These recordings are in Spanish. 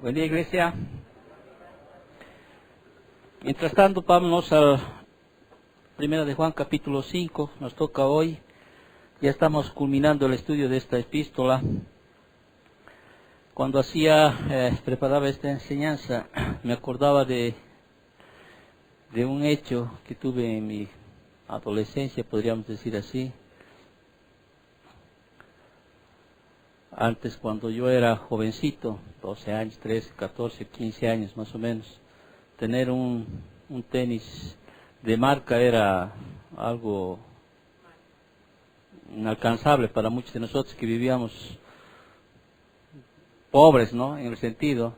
Buen día, iglesia. Mientras tanto, vámonos al 1 de Juan capítulo 5, nos toca hoy. Ya estamos culminando el estudio de esta epístola. Cuando preparaba esta enseñanza, me acordaba de un hecho que tuve en mi adolescencia, podríamos decir así. Antes, cuando yo era jovencito, 12 años, 13, 14, 15 años más o menos, tener un tenis de marca era algo inalcanzable para muchos de nosotros que vivíamos pobres, ¿no? En el sentido,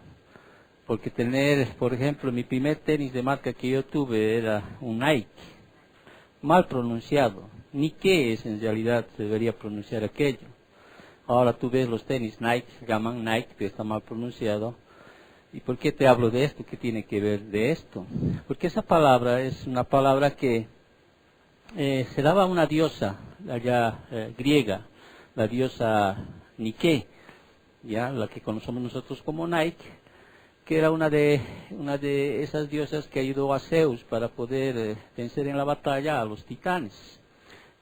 porque tener, por ejemplo, mi primer tenis de marca que yo tuve era un Nike, mal pronunciado, ni qué es en realidad se debería pronunciar aquello. Ahora tú ves los tenis Nike, se llaman Nike, pero está mal pronunciado. ¿Y por qué te hablo de esto? ¿Qué tiene que ver de esto? Porque esa palabra es una palabra que se daba a una diosa allá griega, la diosa Nike, ya la que conocemos nosotros como Nike, que era una de esas diosas que ayudó a Zeus para poder vencer en la batalla a los titanes.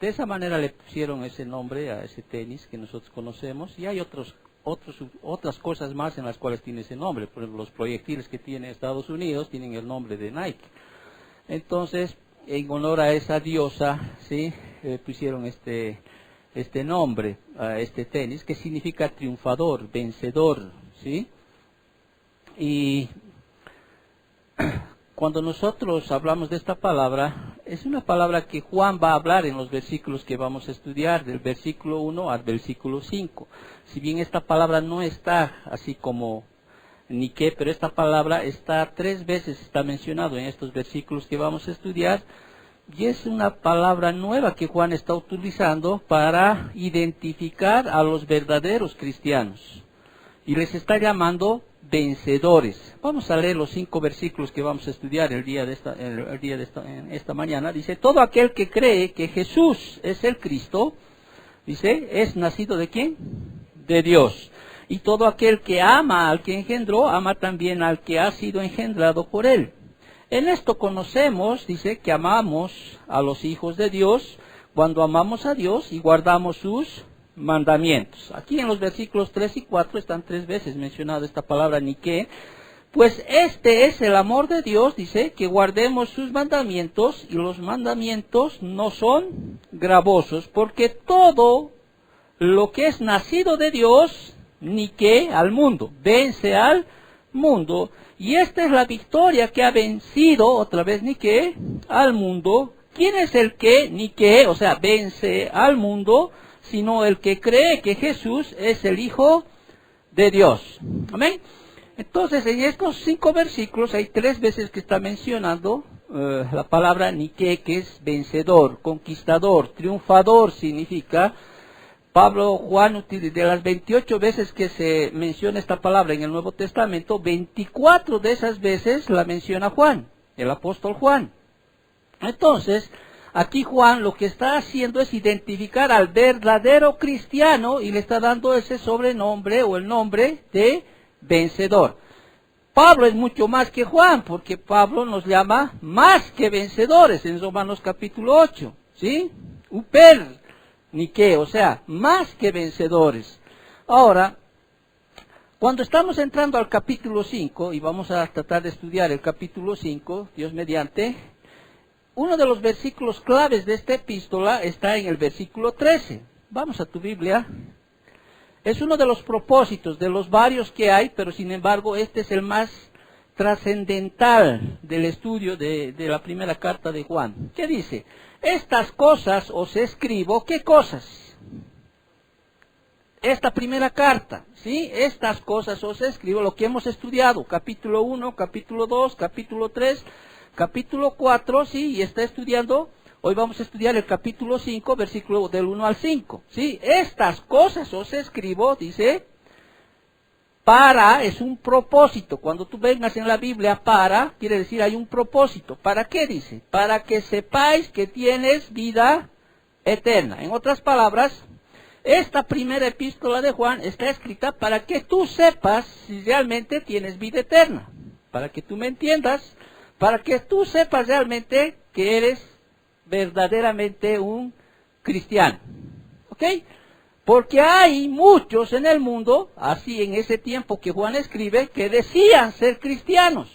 De esa manera le pusieron ese nombre a ese tenis que nosotros conocemos, y hay otras cosas más en las cuales tiene ese nombre. Por ejemplo, los proyectiles que tiene Estados Unidos tienen el nombre de Nike. Entonces, en honor a esa diosa, ¿sí? Pusieron este nombre a este tenis, que significa triunfador, vencedor, ¿sí? Y cuando nosotros hablamos de esta palabra, es una palabra que Juan va a hablar en los versículos que vamos a estudiar, del versículo 1 al versículo 5. Si bien esta palabra no está así como Nike, pero esta palabra está 3 veces, está mencionado en estos versículos que vamos a estudiar, y es una palabra nueva que Juan está utilizando para identificar a los verdaderos cristianos. Y les está llamando vencedores. Vamos a leer los 5 versículos que vamos a estudiar en esta mañana. Dice: todo aquel que cree que Jesús es el Cristo, dice, es nacido ¿de quién? De Dios. Y todo aquel que ama al que engendró, ama también al que ha sido engendrado por él. En esto conocemos, dice, que amamos a los hijos de Dios, cuando amamos a Dios y guardamos sus mandamientos. Aquí en los versículos 3 y 4 están 3 veces mencionada esta palabra Nike. Pues este es el amor de Dios, dice, que guardemos sus mandamientos, y los mandamientos no son gravosos, porque todo lo que es nacido de Dios, Nike, al mundo, vence al mundo, y esta es la victoria que ha vencido, otra vez Nike, al mundo. ¿Quién es el que Nike, o sea, vence al mundo? Sino el que cree que Jesús es el Hijo de Dios. Amén. Entonces, en estos 5 versículos hay 3 veces que está mencionando la palabra Nike, que es vencedor, conquistador, triunfador significa. Juan, de las 28 veces que se menciona esta palabra en el Nuevo Testamento, 24 de esas veces la menciona Juan, el apóstol Juan. Entonces, aquí Juan lo que está haciendo es identificar al verdadero cristiano y le está dando ese sobrenombre o el nombre de vencedor. Pablo es mucho más que Juan, porque Pablo nos llama más que vencedores en Romanos capítulo 8, ¿sí? Uper Nike, o sea, más que vencedores. Ahora, cuando estamos entrando al capítulo 5, y vamos a tratar de estudiar el capítulo 5, Dios mediante, uno de los versículos claves de esta epístola está en el versículo 13. Vamos a tu Biblia. Es uno de los propósitos, de los varios que hay, pero sin embargo este es el más trascendental del estudio de la primera carta de Juan. ¿Qué dice? Estas cosas os escribo, ¿qué cosas? Esta primera carta, ¿sí? Estas cosas os escribo, lo que hemos estudiado, capítulo 1, capítulo 2, capítulo 3, capítulo 4, ¿sí? Y está estudiando, hoy vamos a estudiar el capítulo 5, versículo del 1 al 5, ¿sí? Estas cosas os escribo, dice, para es un propósito. Cuando tú vengas en la Biblia, para, quiere decir hay un propósito. ¿Para qué dice? Para que sepáis que tienes vida eterna. En otras palabras, esta primera epístola de Juan está escrita para que tú sepas si realmente tienes vida eterna, para que tú me entiendas, para que tú sepas realmente que eres verdaderamente un cristiano. ¿Ok? Porque hay muchos en el mundo, así en ese tiempo que Juan escribe, que decían ser cristianos.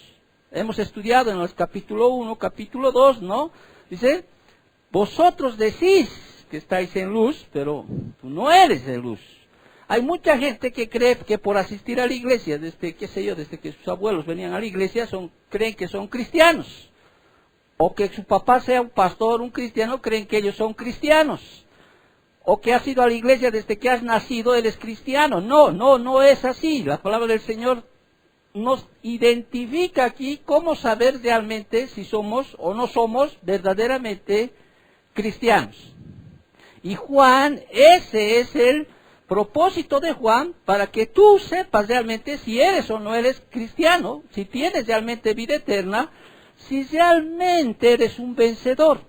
Hemos estudiado en los capítulo 1, capítulo 2, ¿no? Dice, vosotros decís que estáis en luz, pero tú no eres de luz. Hay mucha gente que cree que por asistir a la iglesia, desde que sus abuelos venían a la iglesia, creen que son cristianos. O que su papá sea un pastor, un cristiano, creen que ellos son cristianos. O que has ido a la iglesia desde que has nacido, eres cristiano. No es así. La palabra del Señor nos identifica aquí cómo saber realmente si somos o no somos verdaderamente cristianos. Y Juan, ese es el propósito de Juan, para que tú sepas realmente si eres o no eres cristiano, si tienes realmente vida eterna, si realmente eres un vencedor.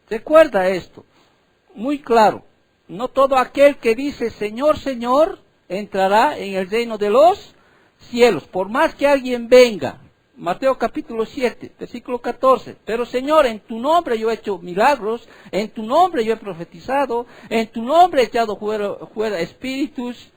Recuerda esto, muy claro. No todo aquel que dice Señor, Señor, entrará en el reino de los cielos. Por más que alguien venga, Mateo capítulo 7, versículo 14. Pero Señor, en tu nombre yo he hecho milagros, en tu nombre yo he profetizado, en tu nombre he echado fuera espíritus.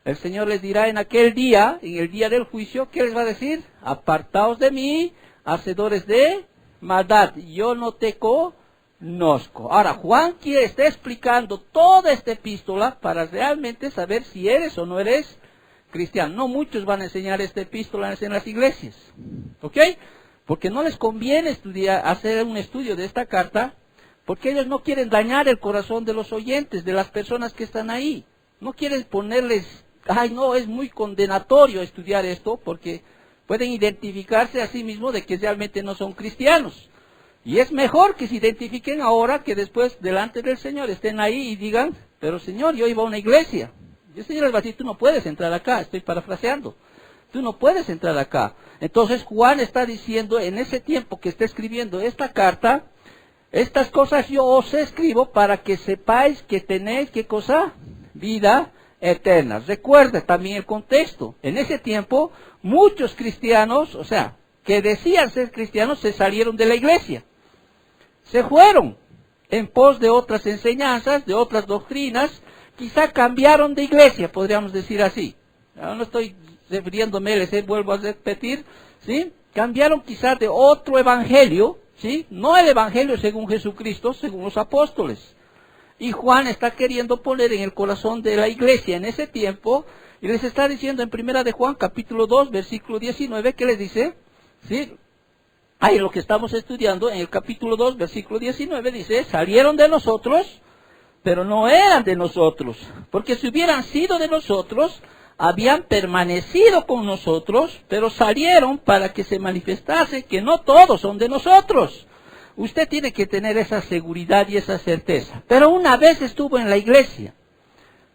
El Señor les dirá en aquel día, en el día del juicio, ¿qué les va a decir? Apartaos de mí, hacedores de maldad, yo no te conozco. Ahora, Juan está explicando toda esta epístola para realmente saber si eres o no eres cristiano. No muchos van a enseñar esta epístola en las iglesias, ¿ok? Porque no les conviene hacer un estudio de esta carta, porque ellos no quieren dañar el corazón de los oyentes, de las personas que están ahí. No quieren ponerles, ay no, es muy condenatorio estudiar esto, porque pueden identificarse a sí mismos de que realmente no son cristianos. Y es mejor que se identifiquen ahora que después delante del Señor estén ahí y digan, pero Señor, yo iba a una iglesia. Y el Señor les va a decir, tú no puedes entrar acá, estoy parafraseando. Tú no puedes entrar acá. Entonces Juan está diciendo, en ese tiempo que está escribiendo esta carta, estas cosas yo os escribo para que sepáis que tenéis, ¿qué cosa? Vida eterna. Recuerda también el contexto. En ese tiempo, muchos cristianos, o sea, que decían ser cristianos, se salieron de la iglesia. Se fueron en pos de otras enseñanzas, de otras doctrinas. Quizá cambiaron de iglesia, podríamos decir así. No estoy refiriéndome, vuelvo a repetir, ¿sí? Cambiaron quizá de otro evangelio, ¿sí? No el evangelio según Jesucristo, según los apóstoles. Y Juan está queriendo poner en el corazón de la iglesia en ese tiempo, y les está diciendo en primera de Juan, capítulo 2, versículo 19, ¿qué les dice? ¿Sí? Ahí lo que estamos estudiando, en el capítulo 2, versículo 19, dice, salieron de nosotros, pero no eran de nosotros, porque si hubieran sido de nosotros, habían permanecido con nosotros, pero salieron para que se manifestase que no todos son de nosotros. Usted tiene que tener esa seguridad y esa certeza. Pero una vez estuvo en la iglesia,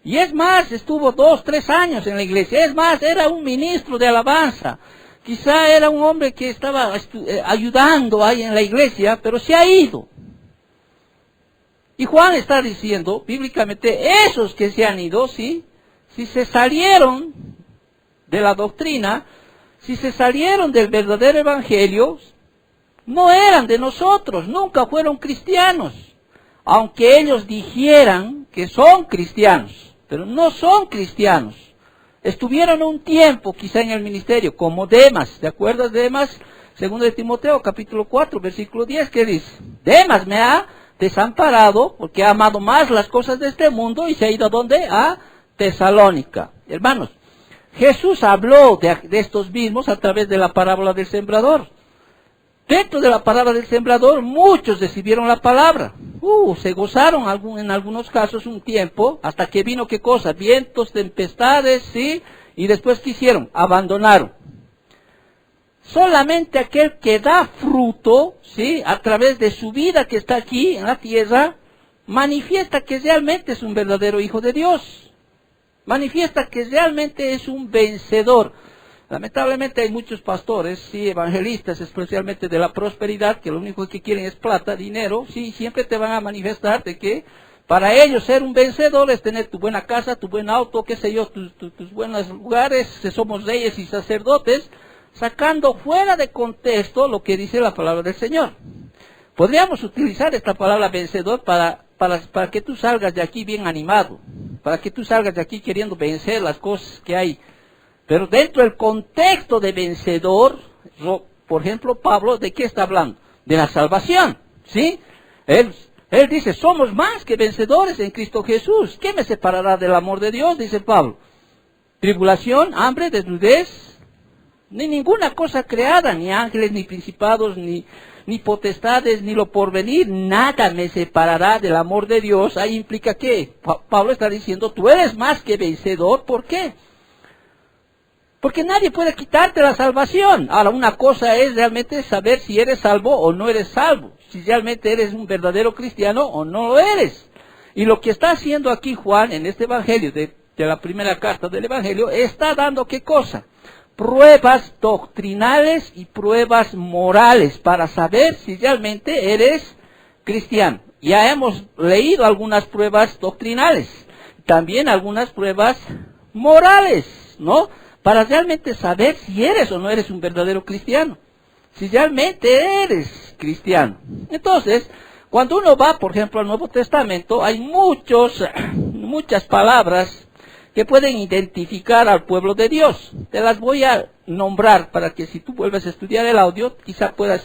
y es más, estuvo 2, 3 años en la iglesia, es más, era un ministro de alabanza, quizá era un hombre que estaba ayudando ahí en la iglesia, pero se ha ido. Y Juan está diciendo, bíblicamente, esos que se han ido, ¿sí? Si se salieron de la doctrina, si se salieron del verdadero evangelio, no eran de nosotros, nunca fueron cristianos. Aunque ellos dijeran que son cristianos, pero no son cristianos. Estuvieron un tiempo quizá en el ministerio, como Demas. ¿Te acuerdas de Demas? Segundo de Timoteo, capítulo 4, versículo 10, ¿qué dice? Demas me ha desamparado porque ha amado más las cosas de este mundo y se ha ido ¿a dónde? A Tesalónica. Hermanos, Jesús habló de estos mismos a través de la parábola del sembrador. Dentro de la parábola del sembrador, muchos recibieron la palabra. Se gozaron en algunos casos un tiempo, hasta que vino, ¿qué cosa? Vientos, tempestades, ¿sí? Y después, ¿qué hicieron? Abandonaron. Solamente aquel que da fruto, ¿sí? A través de su vida que está aquí en la tierra, manifiesta que realmente es un verdadero hijo de Dios. Manifiesta que realmente es un vencedor. Lamentablemente hay muchos pastores, sí, evangelistas, especialmente de la prosperidad, que lo único que quieren es plata, dinero, sí, siempre te van a manifestar de que Para ellos ser un vencedor es tener tu buena casa, tu buen auto, qué sé yo, tus buenos lugares, que somos reyes y sacerdotes, sacando fuera de contexto lo que dice la palabra del Señor. Podríamos utilizar esta palabra vencedor para que tú salgas de aquí bien animado, para que tú salgas de aquí queriendo vencer las cosas que hay. Pero dentro del contexto de vencedor, por ejemplo, Pablo, ¿de qué está hablando? De la salvación, ¿sí? Él dice, somos más que vencedores en Cristo Jesús. ¿Qué me separará del amor de Dios? Dice Pablo. Tribulación, hambre, desnudez, ni ninguna cosa creada, ni ángeles, ni principados, ni potestades, ni lo porvenir, nada me separará del amor de Dios. Ahí implica que Pablo está diciendo, tú eres más que vencedor. ¿Por qué? Porque nadie puede quitarte la salvación. Ahora, una cosa es realmente saber si eres salvo o no eres salvo. Si realmente eres un verdadero cristiano o no lo eres. Y lo que está haciendo aquí Juan en este evangelio, de la primera carta del evangelio, está dando ¿qué cosa? Pruebas doctrinales y pruebas morales para saber si realmente eres cristiano. Ya hemos leído algunas pruebas doctrinales, también algunas pruebas morales, ¿no? Para realmente saber si eres o no eres un verdadero cristiano, si realmente eres cristiano. Entonces, cuando uno va, por ejemplo, al Nuevo Testamento, hay muchas palabras que pueden identificar al pueblo de Dios. Te las voy a nombrar para que si tú vuelves a estudiar el audio, quizá puedas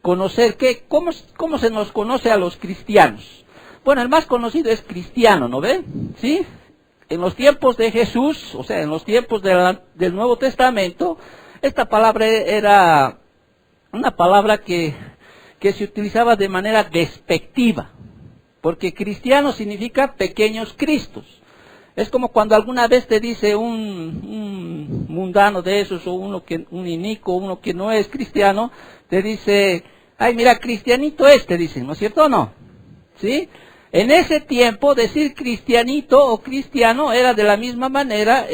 conocer cómo se nos conoce a los cristianos. Bueno, el más conocido es cristiano, ¿no ven? ¿Sí? En los tiempos de Jesús, o sea, en los tiempos del Nuevo Testamento, esta palabra era una palabra que se utilizaba de manera despectiva, porque cristiano significa pequeños cristos. Es como cuando alguna vez te dice un mundano de esos, o un inico, uno que no es cristiano, te dice, ay, mira, cristianito te dicen, ¿no es cierto o no? ¿Sí? En ese tiempo, decir cristianito o cristiano era de la misma manera,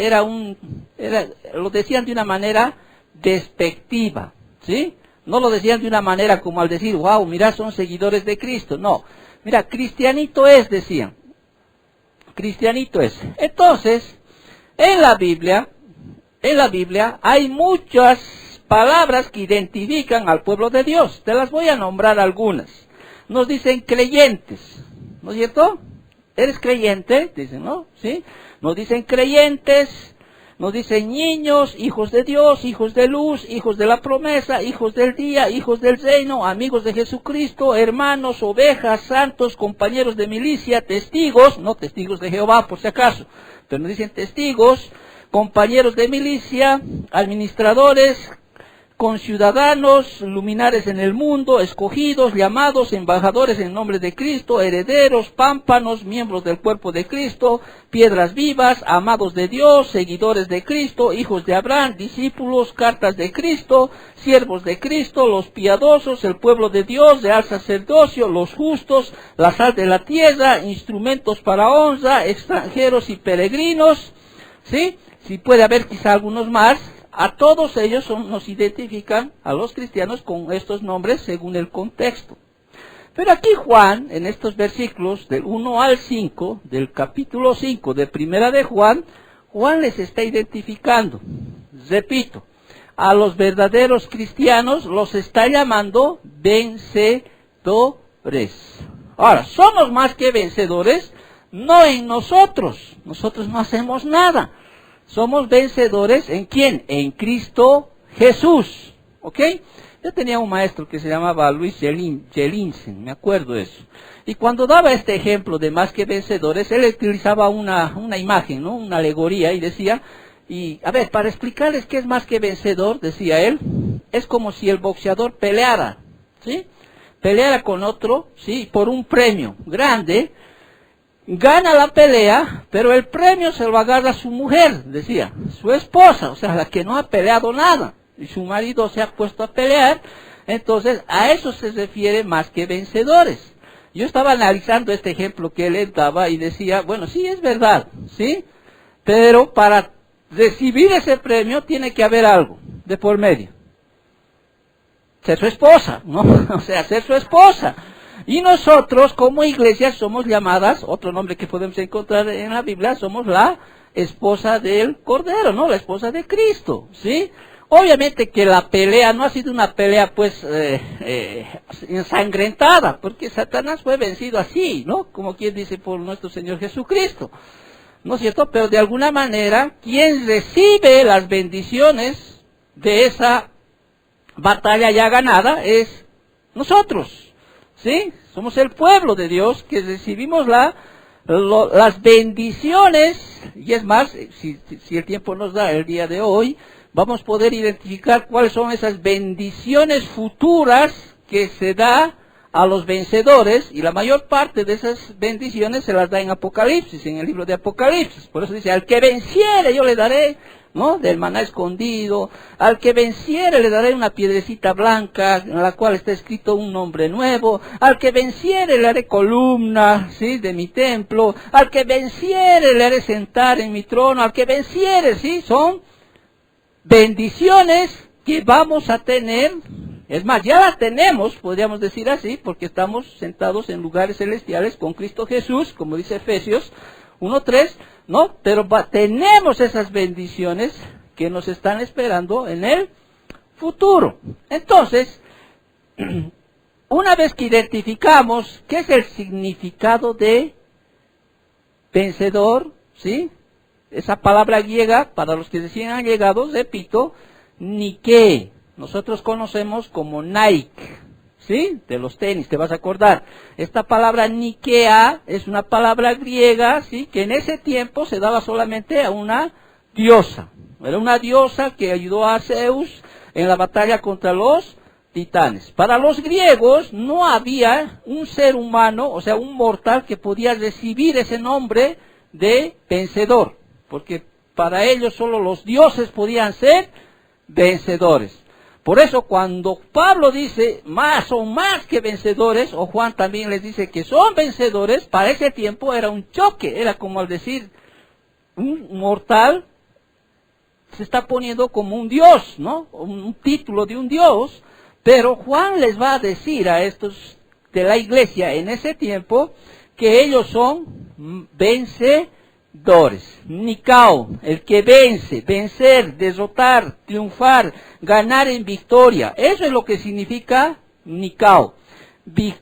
lo decían de una manera despectiva, ¿sí? No lo decían de una manera como al decir, wow, mira, son seguidores de Cristo. No, mira, cristianito decían. Cristianito es. Entonces, en la Biblia hay muchas palabras que identifican al pueblo de Dios. Te las voy a nombrar algunas. Nos dicen creyentes, ¿no es cierto? ¿Eres creyente? Dicen, ¿no? ¿Sí? Nos dicen creyentes, nos dicen niños, hijos de Dios, hijos de luz, hijos de la promesa, hijos del día, hijos del reino, amigos de Jesucristo, hermanos, ovejas, santos, compañeros de milicia, testigos, no testigos de Jehová por si acaso, pero nos dicen testigos, compañeros de milicia, administradores, conciudadanos, luminares en el mundo, escogidos, llamados, embajadores en nombre de Cristo, herederos, pámpanos, miembros del cuerpo de Cristo, piedras vivas, amados de Dios, seguidores de Cristo, hijos de Abraham, discípulos, cartas de Cristo, siervos de Cristo, los piadosos, el pueblo de Dios, real sacerdocio, los justos, la sal de la tierra, instrumentos para honra, extranjeros y peregrinos, ¿sí? Si puede haber quizá algunos más. A todos ellos nos identifican, a los cristianos, con estos nombres según el contexto. Pero aquí Juan, en estos versículos del 1 al 5, del capítulo 5 de Primera de Juan, Juan les está identificando. Repito, a los verdaderos cristianos los está llamando vencedores. Ahora, somos más que vencedores, no en nosotros. Nosotros no hacemos nada. Somos vencedores, ¿en quién? En Cristo Jesús, ¿ok? Yo tenía un maestro que se llamaba Luis Jelinsen, me acuerdo de eso. Y cuando daba este ejemplo de más que vencedores, él utilizaba una imagen, ¿no? Una alegoría, y decía, a ver, para explicarles qué es más que vencedor, decía él, es como si el boxeador peleara, ¿sí? Peleara con otro, ¿sí? Por un premio grande. Gana la pelea, pero el premio se lo agarra su mujer, decía, su esposa, o sea, la que no ha peleado nada, y su marido se ha puesto a pelear. Entonces a eso se refiere más que vencedores. Yo estaba analizando este ejemplo que él daba y decía, bueno, sí es verdad, ¿sí? Pero para recibir ese premio tiene que haber algo de por medio. Ser su esposa, ¿no? O sea, ser su esposa. Y nosotros como iglesia somos llamadas, otro nombre que podemos encontrar en la Biblia, somos la esposa del Cordero, ¿no? La esposa de Cristo, ¿sí? Obviamente que la pelea no ha sido una pelea pues ensangrentada, porque Satanás fue vencido así, ¿no? Como quien dice, por nuestro Señor Jesucristo, ¿no es cierto? Pero de alguna manera, quien recibe las bendiciones de esa batalla ya ganada es nosotros, ¿sí? Somos el pueblo de Dios que recibimos las bendiciones, y es más, si el tiempo nos da el día de hoy, vamos a poder identificar cuáles son esas bendiciones futuras que se da a los vencedores, y la mayor parte de esas bendiciones se las da en Apocalipsis, en el libro de Apocalipsis. Por eso dice, al que venciere yo le daré, ¿no?, del maná escondido, al que venciere le daré una piedrecita blanca en la cual está escrito un nombre nuevo, al que venciere le haré columna, ¿sí?, de mi templo, al que venciere le haré sentar en mi trono, al que venciere, ¿sí?, son bendiciones que vamos a tener. Es más, ya las tenemos, podríamos decir así, porque estamos sentados en lugares celestiales con Cristo Jesús, como dice Efesios 1:3, ¿no? Pero tenemos esas bendiciones que nos están esperando en el futuro. Entonces, una vez que identificamos qué es el significado de vencedor, ¿sí?, esa palabra griega, para los que recién han llegado, repito, Nike, nosotros conocemos como Nike, ¿sí?, de los tenis, te vas a acordar. Esta palabra Nikea es una palabra griega, ¿sí?, que en ese tiempo se daba solamente a una diosa. Era una diosa que ayudó a Zeus en la batalla contra los titanes. Para los griegos no había un ser humano, o sea, un mortal que podía recibir ese nombre de vencedor, porque para ellos solo los dioses podían ser vencedores. Por eso cuando Pablo dice, son más que vencedores, o Juan también les dice que son vencedores, para ese tiempo era un choque, era como al decir, un mortal se está poniendo como un dios, ¿no?, un título de un dios, pero Juan les va a decir a estos de la iglesia en ese tiempo, que ellos son vencedores. Nikao, el que vence, vencer, derrotar, triunfar, ganar en victoria. Eso es lo que significa Nikao.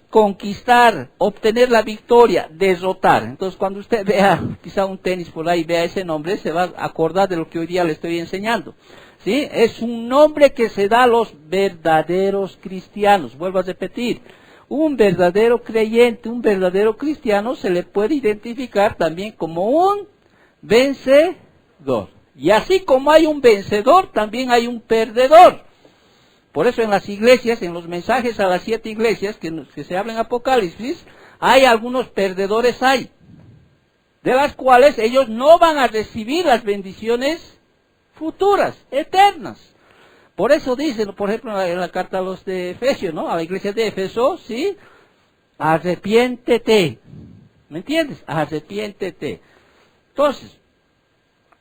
Conquistar, obtener la victoria, derrotar. Entonces cuando usted vea quizá un tenis por ahí, vea ese nombre, se va a acordar de lo que hoy día le estoy enseñando, ¿sí? Es un nombre que se da a los verdaderos cristianos. Vuelvo a repetir, un verdadero creyente, un verdadero cristiano se le puede identificar también como un vencedor. Y así como hay un vencedor, también hay un perdedor. Por eso en las iglesias, en los mensajes a las 7 iglesias que se habla en Apocalipsis, hay algunos perdedores de las cuales ellos no van a recibir las bendiciones futuras, eternas. Por eso dice, por ejemplo, en la carta a los de Efesios, ¿no?, a la iglesia de Éfeso, ¿sí?, arrepiéntete. ¿Me entiendes? Arrepiéntete. Entonces,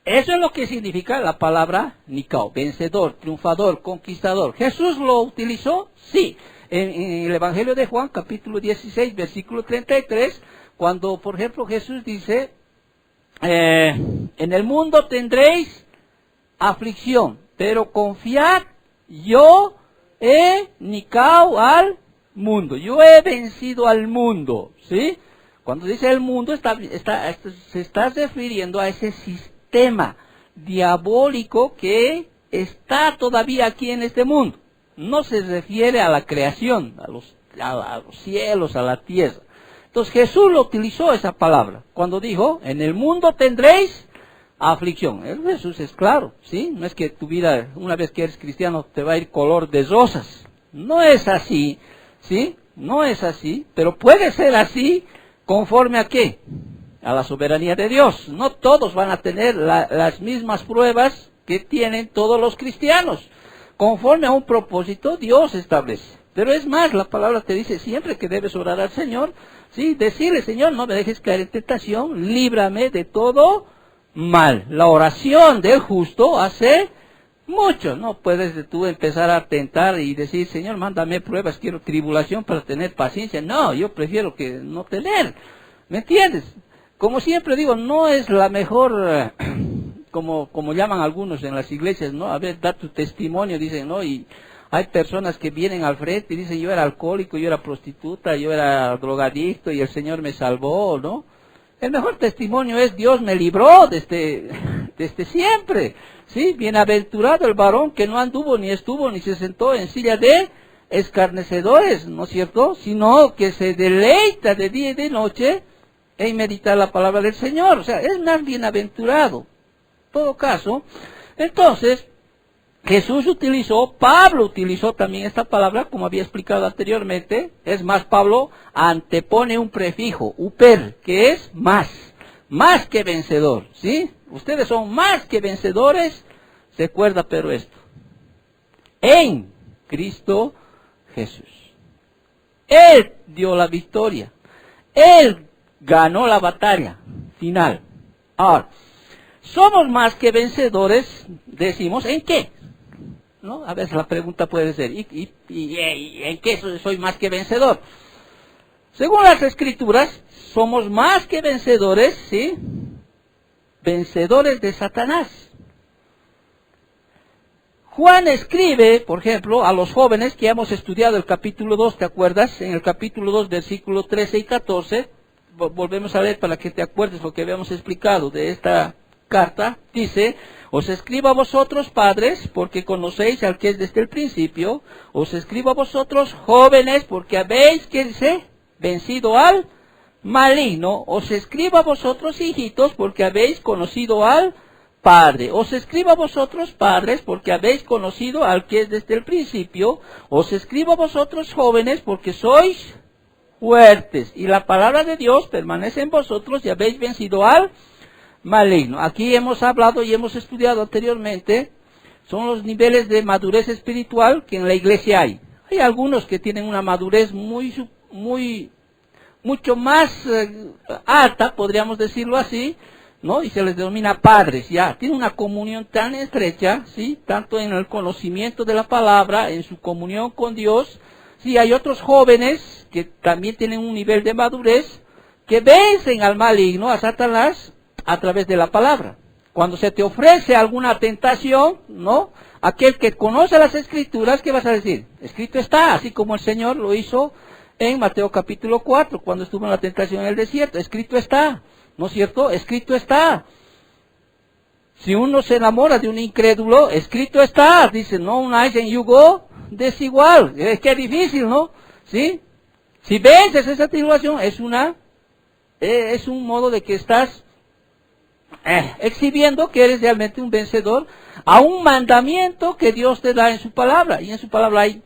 eso es lo que significa la palabra Nikao, vencedor, triunfador, conquistador. ¿Jesús lo utilizó? Sí. En el Evangelio de Juan, capítulo 16, versículo 33, cuando, por ejemplo, Jesús dice, en el mundo tendréis aflicción, pero confiad, yo he Nikao al mundo, yo he vencido al mundo, ¿sí? Cuando dice el mundo, se está refiriendo a ese sistema diabólico que está todavía aquí en este mundo. No se refiere a la creación, a los cielos, a la tierra. Entonces Jesús lo utilizó esa palabra, cuando dijo, en el mundo tendréis aflicción. Jesús es claro, ¿sí? No es que tu vida, una vez que eres cristiano, te va a ir color de rosas. No es así, ¿sí? No es así, pero puede ser así, ¿conforme a qué? A la soberanía de Dios. No todos van a tener las mismas pruebas que tienen todos los cristianos. Conforme a un propósito, Dios establece. Pero es más, la palabra te dice siempre que debes orar al Señor, ¿sí? Decirle, Señor, no me dejes caer en tentación, líbrame de todo mal. La oración del justo hace Mucho, no puedes tú empezar a tentar y decir, Señor, mándame pruebas, quiero tribulación para tener paciencia. No, yo prefiero que no tener. ¿Me entiendes? Como siempre digo, no es la mejor, como llaman algunos en las iglesias, ¿no? A ver, da tu testimonio, dicen, ¿no? Y hay personas que vienen al frente y dicen, yo era alcohólico, yo era prostituta, yo era drogadicto y el Señor me salvó, ¿no? El mejor testimonio es, Dios me libró desde siempre, ¿sí? Bienaventurado el varón que no anduvo, ni estuvo, ni se sentó en silla de escarnecedores, ¿no es cierto? Sino que se deleita de día y de noche en meditar la palabra del Señor. O sea, es más bienaventurado. En todo caso, entonces, Jesús utilizó, Pablo utilizó también esta palabra, como había explicado anteriormente. Es más, Pablo antepone un prefijo, uper, que es más que vencedor, ¿sí? Ustedes son más que vencedores, recuerda pero esto, en Cristo Jesús. Él dio la victoria, Él ganó la batalla final. Ahora, somos más que vencedores, decimos, ¿en qué? ¿No? A veces la pregunta puede ser, ¿y en qué soy más que vencedor? Según las Escrituras, somos más que vencedores, ¿sí? Vencedores de Satanás. Juan escribe, por ejemplo, a los jóvenes que hemos estudiado el capítulo 2, ¿te acuerdas? En el capítulo 2, versículos 13 y 14, volvemos a leer para que te acuerdes lo que habíamos explicado de esta carta. Dice, os escribo a vosotros, padres, porque conocéis al que es desde el principio. Os escribo a vosotros, jóvenes, porque habéis, ¿qué dice? Vencido al maligno. Os escribo a vosotros, hijitos, porque habéis conocido al Padre. Os escribo a vosotros, padres, porque habéis conocido al que es desde el principio. Os escribo a vosotros, jóvenes, porque sois fuertes, y la palabra de Dios permanece en vosotros, y habéis vencido al maligno. Aquí hemos hablado y hemos estudiado anteriormente, son los niveles de madurez espiritual que en la iglesia hay. Hay algunos que tienen una madurez mucho más alta, podríamos decirlo así, ¿no? Y se les denomina padres, ya. Tienen una comunión tan estrecha, ¿sí? Tanto en el conocimiento de la palabra, en su comunión con Dios. Sí, hay otros jóvenes que también tienen un nivel de madurez, que vencen al maligno, a Satanás, a través de la palabra. Cuando se te ofrece alguna tentación, ¿no? Aquel que conoce las Escrituras, ¿qué vas a decir? Escrito está, así como el Señor lo hizo en Mateo capítulo 4, cuando estuvo en la tentación en el desierto. Escrito está, ¿no es cierto? Escrito está. Si uno se enamora de un incrédulo, escrito está. Dice, no unáis en yugo desigual. Es que es difícil, ¿no? ¿Sí? Si vences esa tribulación, es un modo de que estás exhibiendo que eres realmente un vencedor a un mandamiento que Dios te da en su palabra. Y en su palabra hay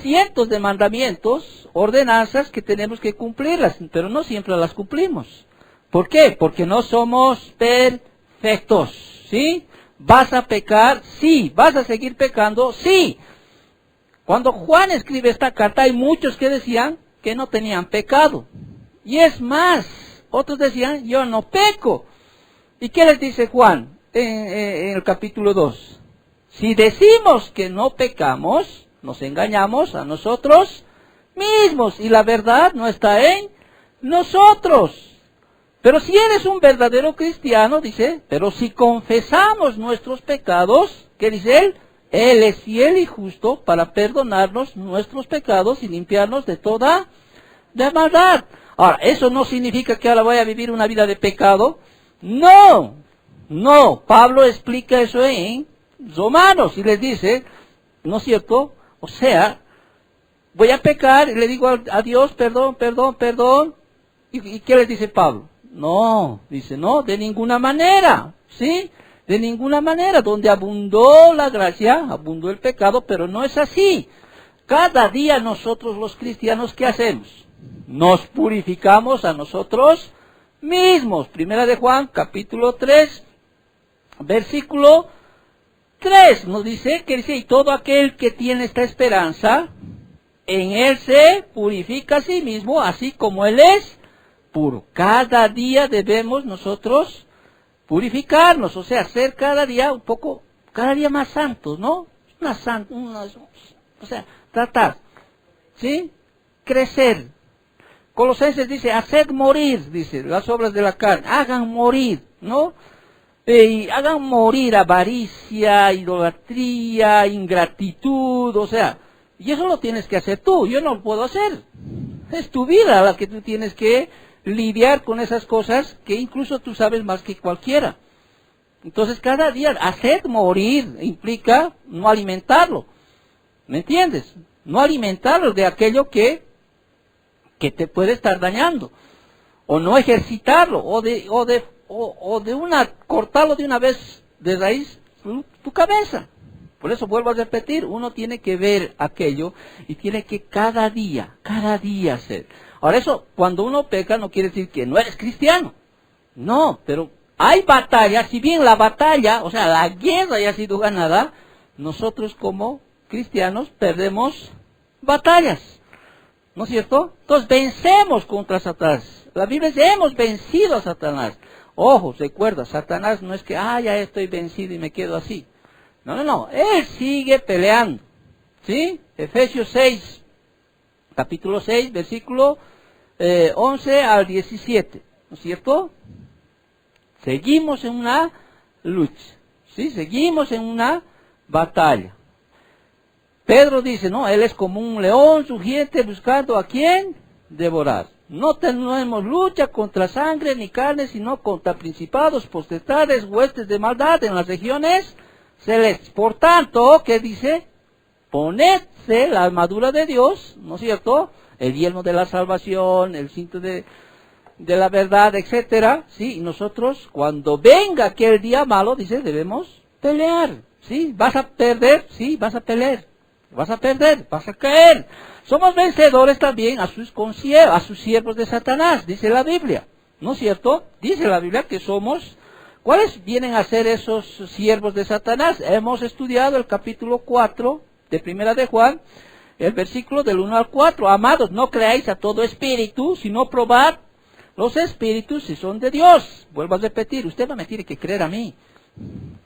cientos de mandamientos, ordenanzas que tenemos que cumplirlas, pero no siempre las cumplimos. ¿Por qué? Porque no somos perfectos, ¿sí? ¿Vas a pecar? Sí. ¿Vas a seguir pecando? Sí. Cuando Juan escribe esta carta, hay muchos que decían que no tenían pecado. Y es más, otros decían, yo no peco. ¿Y qué les dice Juan en el capítulo 2? Si decimos que no pecamos, nos engañamos a nosotros mismos y la verdad no está en nosotros. Pero si eres un verdadero cristiano, dice, pero si confesamos nuestros pecados, ¿qué dice él? Él es fiel y justo para perdonarnos nuestros pecados y limpiarnos de toda maldad. Ahora, eso no significa que ahora voy a vivir una vida de pecado. No, Pablo explica eso en Romanos y les dice, ¿no es cierto? O sea, voy a pecar y le digo a Dios, perdón. ¿Y qué les dice Pablo? No, dice, no, de ninguna manera, ¿sí? De ninguna manera, donde abundó la gracia, abundó el pecado, pero no es así. Cada día nosotros los cristianos, ¿qué hacemos? Nos purificamos a nosotros mismos. Primera de Juan, capítulo 3, versículo 3, nos dice, que dice, y todo aquel que tiene esta esperanza, en él se purifica a sí mismo, así como él es puro. Cada día debemos nosotros purificarnos, o sea, ser cada día un poco, cada día más santos, ¿no? O sea, tratar, ¿sí? Crecer. Colosenses dice, haced morir, dice, las obras de la carne, hagan morir, ¿no? Y hagan morir avaricia, idolatría, ingratitud, o sea, y eso lo tienes que hacer tú, yo no lo puedo hacer. Es tu vida la que tú tienes que lidiar con esas cosas que incluso tú sabes más que cualquiera. Entonces cada día hacer morir implica no alimentarlo, ¿me entiendes? No alimentarlo de aquello que te puede estar dañando, o no ejercitarlo, cortarlo de una vez de raíz tu cabeza. Por eso vuelvo a repetir, uno tiene que ver aquello y tiene que cada día hacer. Ahora eso, cuando uno peca no quiere decir que no eres cristiano, no, pero hay batalla, si bien la batalla, o sea, la guerra ya ha sido ganada, nosotros como cristianos perdemos batallas, ¿no es cierto? Entonces vencemos contra Satanás. La Biblia dice, hemos vencido a Satanás. Ojo, recuerda, Satanás no es que, ya estoy vencido y me quedo así. No, él sigue peleando, ¿sí? Efesios 6, capítulo 6, versículo 11 al 17, ¿no es cierto? Seguimos en una lucha, ¿sí? Seguimos en una batalla. Pedro dice, no, él es como un león rugiente buscando a quién devorar. No tenemos lucha contra sangre ni carne, sino contra principados, potestades, huestes de maldad en las regiones celestes. Por tanto, ¿qué dice? Ponedse la armadura de Dios, ¿no es cierto? El yelmo de la salvación, el cinto de la verdad, etcétera, ¿sí? Y nosotros, cuando venga aquel día malo, dice, debemos pelear, ¿sí? ¿Vas a perder? Sí, vas a pelear. Vas a perder, vas a caer. Somos vencedores también a sus siervos de Satanás, dice la Biblia, ¿no es cierto? Dice la Biblia que somos, ¿cuáles vienen a ser esos siervos de Satanás? Hemos estudiado el capítulo 4 de Primera de Juan, el versículo del 1 al 4. Amados, no creáis a todo espíritu, sino probad los espíritus si son de Dios. Vuelvo a repetir, usted no me tiene que creer a mí,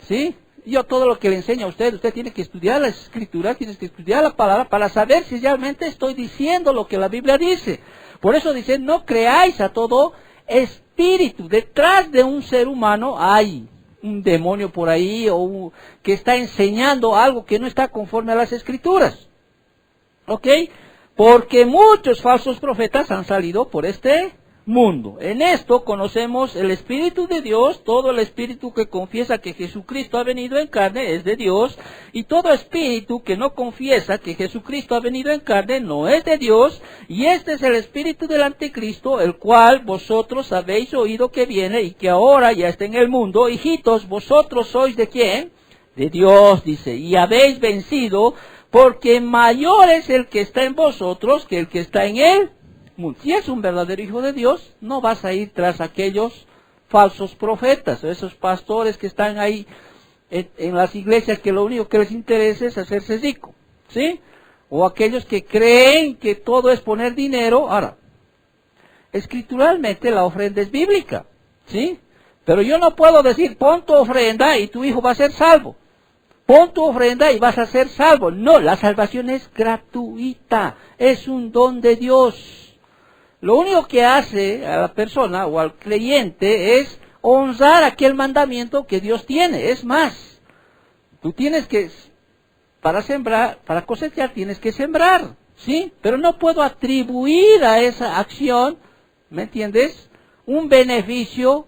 ¿sí? Yo todo lo que le enseño a usted tiene que estudiar la Escritura, tiene que estudiar la palabra para saber si realmente estoy diciendo lo que la Biblia dice. Por eso dice, no creáis a todo espíritu. Detrás de un ser humano hay un demonio por ahí que está enseñando algo que no está conforme a las Escrituras. ¿Ok? Porque muchos falsos profetas han salido por este mundo. En esto conocemos el Espíritu de Dios. Todo el espíritu que confiesa que Jesucristo ha venido en carne es de Dios, y todo espíritu que no confiesa que Jesucristo ha venido en carne no es de Dios, y este es el espíritu del anticristo, el cual vosotros habéis oído que viene y que ahora ya está en el mundo. Hijitos, vosotros sois ¿de quién? De Dios, dice, y habéis vencido, porque mayor es el que está en vosotros que el que está en él. Si es un verdadero hijo de Dios, no vas a ir tras aquellos falsos profetas, esos pastores que están ahí en las iglesias que lo único que les interesa es hacerse rico, ¿sí? O aquellos que creen que todo es poner dinero. Ahora, escrituralmente la ofrenda es bíblica, ¿sí? Pero yo no puedo decir, pon tu ofrenda y tu hijo va a ser salvo. Pon tu ofrenda y vas a ser salvo. No, la salvación es gratuita, es un don de Dios. Lo único que hace a la persona o al creyente es honrar aquel mandamiento que Dios tiene. Es más, tú tienes que, para cosechar tienes que sembrar, ¿sí? Pero no puedo atribuir a esa acción, ¿me entiendes?, un beneficio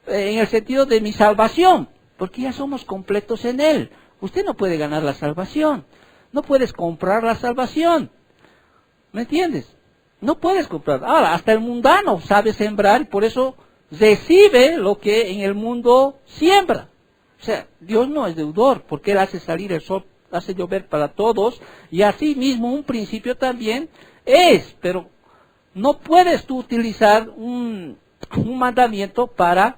en el sentido de mi salvación, porque ya somos completos en Él. Usted no puede ganar la salvación, no puedes comprar la salvación, ¿me entiendes? No puedes comprar. Ahora, hasta el mundano sabe sembrar y por eso recibe lo que en el mundo siembra. O sea, Dios no es deudor, porque Él hace salir el sol, hace llover para todos, y así mismo un principio también es, pero no puedes tú utilizar un mandamiento para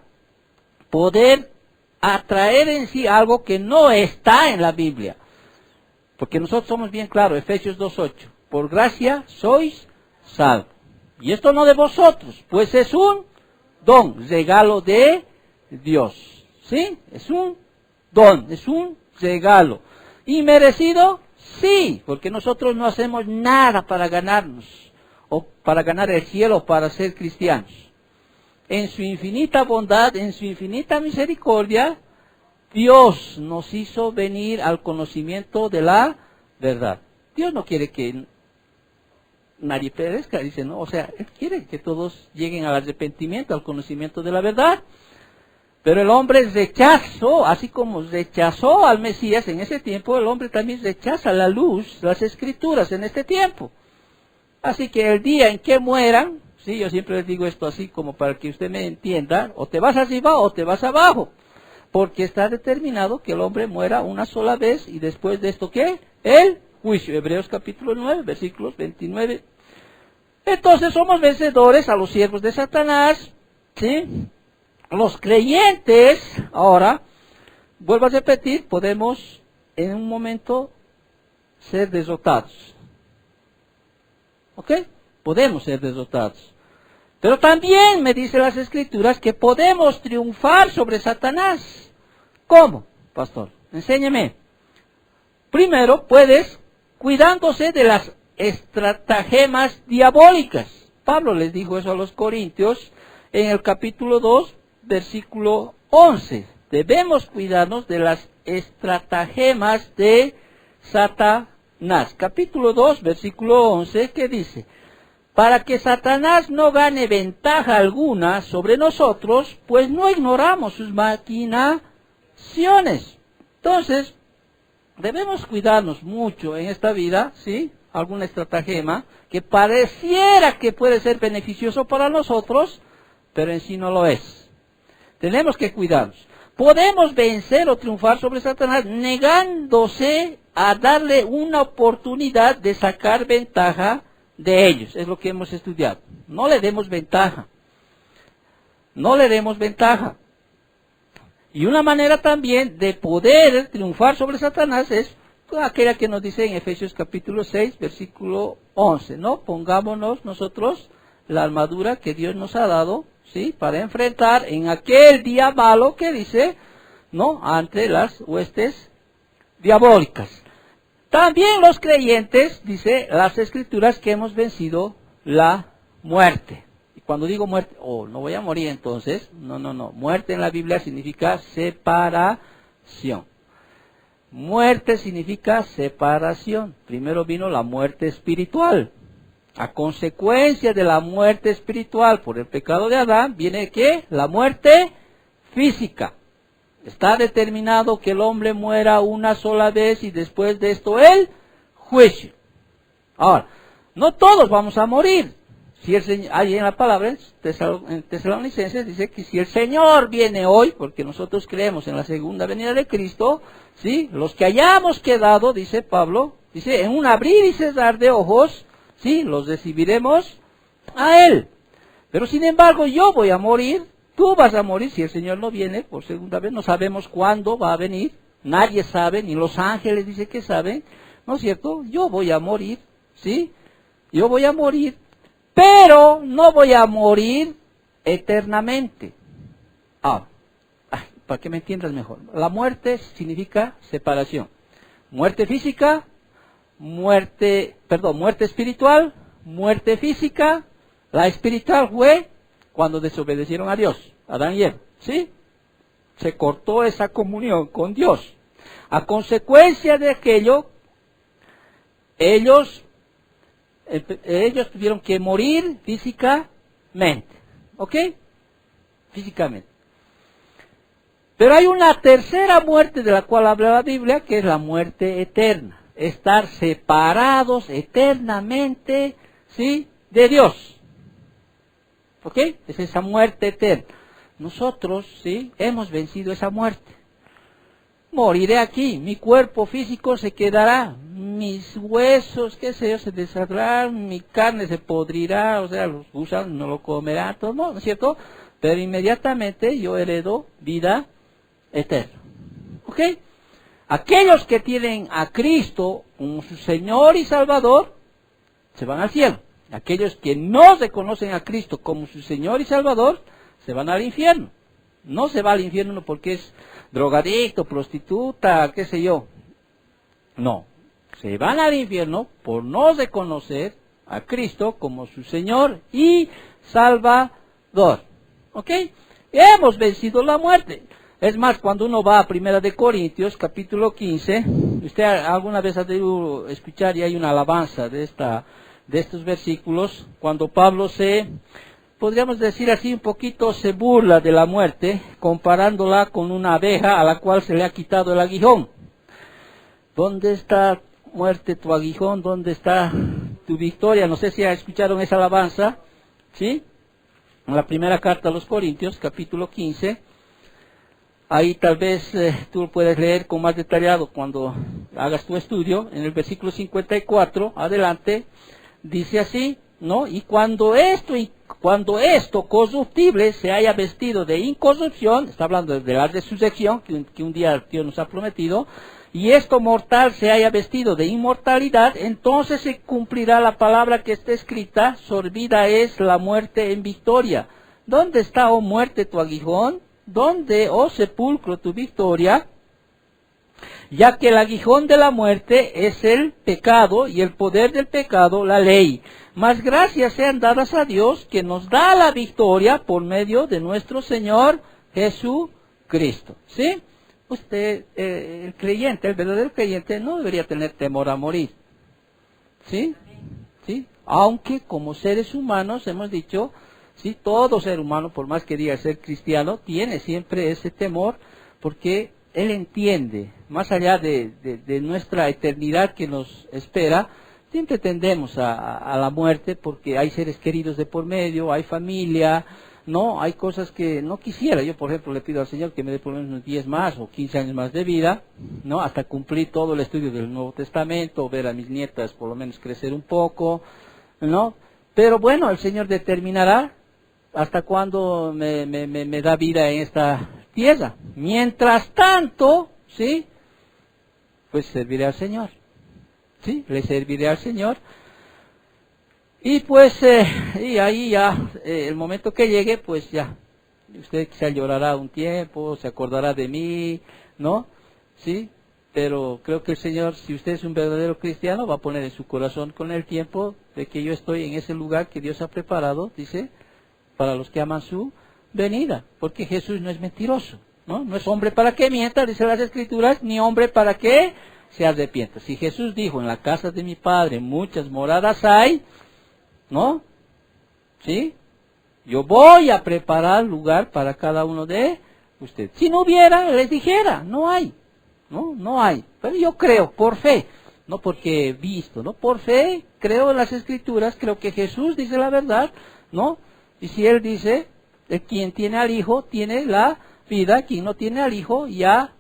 poder atraer en sí algo que no está en la Biblia. Porque nosotros somos bien claros, Efesios 2:8, por gracia sois salvo. Y esto no de vosotros, pues es un don, regalo de Dios. ¿Sí? Es un don, es un regalo. ¿Inmerecido? Sí, porque nosotros no hacemos nada para ganarnos, o para ganar el cielo, para ser cristianos. En su infinita bondad, en su infinita misericordia, Dios nos hizo venir al conocimiento de la verdad. Dios no quiere que nadie perezca, dice, ¿no? O sea, Él quiere que todos lleguen al arrepentimiento, al conocimiento de la verdad. Pero el hombre rechazó, así como rechazó al Mesías en ese tiempo, el hombre también rechaza la luz, las escrituras en este tiempo. Así que el día en que mueran, sí, yo siempre les digo esto así como para que usted me entienda, o te vas arriba o te vas abajo. Porque está determinado que el hombre muera una sola vez y después de esto, ¿qué? El juicio. Hebreos capítulo 9, versículos 29. Entonces somos vencedores a los siervos de Satanás, ¿sí? Los creyentes, ahora, vuelvo a repetir, podemos en un momento ser derrotados. ¿Ok? Podemos ser derrotados. Pero también me dicen las Escrituras que podemos triunfar sobre Satanás. ¿Cómo, pastor? Enséñeme. Primero, puedes cuidándose de las estratagemas diabólicas. Pablo les dijo eso a los Corintios en el capítulo 2, versículo 11. Debemos cuidarnos de las estratagemas de Satanás. Capítulo 2, versículo 11, ¿qué dice? Para que Satanás no gane ventaja alguna sobre nosotros, pues no ignoramos sus maquinaciones. Entonces, debemos cuidarnos mucho en esta vida, ¿sí? Alguna estratagema que pareciera que puede ser beneficioso para nosotros, pero en sí no lo es. Tenemos que cuidarnos. Podemos vencer o triunfar sobre Satanás negándose a darle una oportunidad de sacar ventaja de ellos. Es lo que hemos estudiado. No le demos ventaja. No le demos ventaja. Y una manera también de poder triunfar sobre Satanás es aquella que nos dice en Efesios capítulo 6, versículo 11, ¿no? Pongámonos nosotros la armadura que Dios nos ha dado, ¿sí? Para enfrentar en aquel día malo que dice, ¿no? Ante las huestes diabólicas. También los creyentes, dice las Escrituras, que hemos vencido la muerte. Y cuando digo muerte, no voy a morir entonces. No. Muerte en la Biblia significa separación. Muerte significa separación. Primero vino la muerte espiritual. A consecuencia de la muerte espiritual por el pecado de Adán, viene ¿qué? La muerte física. Está determinado que el hombre muera una sola vez y después de esto el juicio. Ahora, no todos vamos a morir. Si el Señor, ahí en la palabra en Tesalonicenses dice que si el Señor viene hoy, porque nosotros creemos en la segunda venida de Cristo, ¿sí? Los que hayamos quedado, dice Pablo, dice, en un abrir y cerrar de ojos, ¿sí? Los recibiremos a Él. Pero sin embargo yo voy a morir. Tú vas a morir si el Señor no viene por segunda vez. No sabemos cuándo va a venir. Nadie sabe, ni los ángeles dicen que saben. ¿No es cierto? Yo voy a morir, ¿sí? Yo voy a morir. Pero no voy a morir eternamente. Para que me entiendas mejor. La muerte significa separación. Muerte física, muerte espiritual, muerte física. La espiritual fue cuando desobedecieron a Dios, Adán y Eva, ¿sí? Se cortó esa comunión con Dios. A consecuencia de aquello, ellos tuvieron que morir físicamente, ¿ok? Físicamente. Pero hay una tercera muerte de la cual habla la Biblia, que es la muerte eterna. Estar separados eternamente, ¿sí? De Dios. ¿Ok? Es esa muerte eterna. Nosotros, ¿sí? Hemos vencido esa muerte. Moriré aquí, mi cuerpo físico se quedará, mis huesos, qué sé yo, se desharán, mi carne se podrirá, o sea, los gusanos no lo comerán, todo, ¿no es cierto? Pero inmediatamente yo heredo vida eterna. ¿Ok? Aquellos que tienen a Cristo como su Señor y Salvador, se van al cielo. Aquellos que no reconocen a Cristo como su Señor y Salvador, se van al infierno. No se va al infierno porque es drogadicto, prostituta, qué sé yo. No, se van al infierno por no reconocer a Cristo como su Señor y Salvador. ¿Ok? Hemos vencido la muerte. Es más, cuando uno va a 1 de Corintios, capítulo 15, usted alguna vez ha debido escuchar y hay una alabanza de estos versículos, cuando Pablo podríamos decir así, un poquito se burla de la muerte, comparándola con una abeja a la cual se le ha quitado el aguijón. ¿Dónde está, muerte, tu aguijón? ¿Dónde está tu victoria? No sé si escucharon esa alabanza, ¿sí? En la primera carta a los Corintios, capítulo 15, ahí tal vez tú puedes leer con más detallado cuando hagas tu estudio, en el versículo 54, adelante, dice así, ¿no? Y cuando esto corruptible se haya vestido de incorrupción, está hablando de la resurrección que un día Dios nos ha prometido, y esto mortal se haya vestido de inmortalidad, entonces se cumplirá la palabra que está escrita, sorbida es la muerte en victoria. ¿Dónde está, oh muerte, tu aguijón? ¿Dónde, oh sepulcro, tu victoria? Ya que el aguijón de la muerte es el pecado y el poder del pecado la ley. Mas gracias sean dadas a Dios que nos da la victoria por medio de nuestro Señor Jesucristo. ¿Sí? Usted, el creyente, el verdadero creyente, no debería tener temor a morir. ¿Sí? ¿Sí? Aunque como seres humanos hemos dicho, sí, todo ser humano, por más que diga ser cristiano, tiene siempre ese temor porque él entiende, más allá de nuestra eternidad que nos espera, siempre tendemos a la muerte porque hay seres queridos de por medio, hay familia, no, hay cosas que no quisiera. Yo, por ejemplo, le pido al Señor que me dé por lo menos unos 10 más o 15 años más de vida, no, hasta cumplir todo el estudio del Nuevo Testamento, ver a mis nietas por lo menos crecer un poco, no. Pero bueno, el Señor determinará hasta cuándo me da vida en esta tierra. Mientras tanto, ¿sí? Pues serviré al Señor. ¿Sí? Le serviré al Señor. Y pues, y ahí ya, el momento que llegue, pues ya, usted quizá llorará un tiempo, se acordará de mí, ¿no? ¿Sí? Pero creo que el Señor, si usted es un verdadero cristiano, va a poner en su corazón con el tiempo de que yo estoy en ese lugar que Dios ha preparado, dice, para los que aman su venida, porque Jesús no es mentiroso, ¿no? No es hombre para que mienta, dice las Escrituras, ni hombre para que se arrepienta. Si Jesús dijo, en la casa de mi Padre muchas moradas hay, ¿no? ¿Sí? Yo voy a preparar lugar para cada uno de ustedes. Si no hubiera, les dijera, no hay, ¿no? No hay. Pero yo creo, por fe, no porque he visto, ¿no? Por fe, creo en las Escrituras, creo que Jesús dice la verdad, ¿no? Y si Él dice, quien tiene al Hijo tiene la vida, quien no tiene al Hijo ya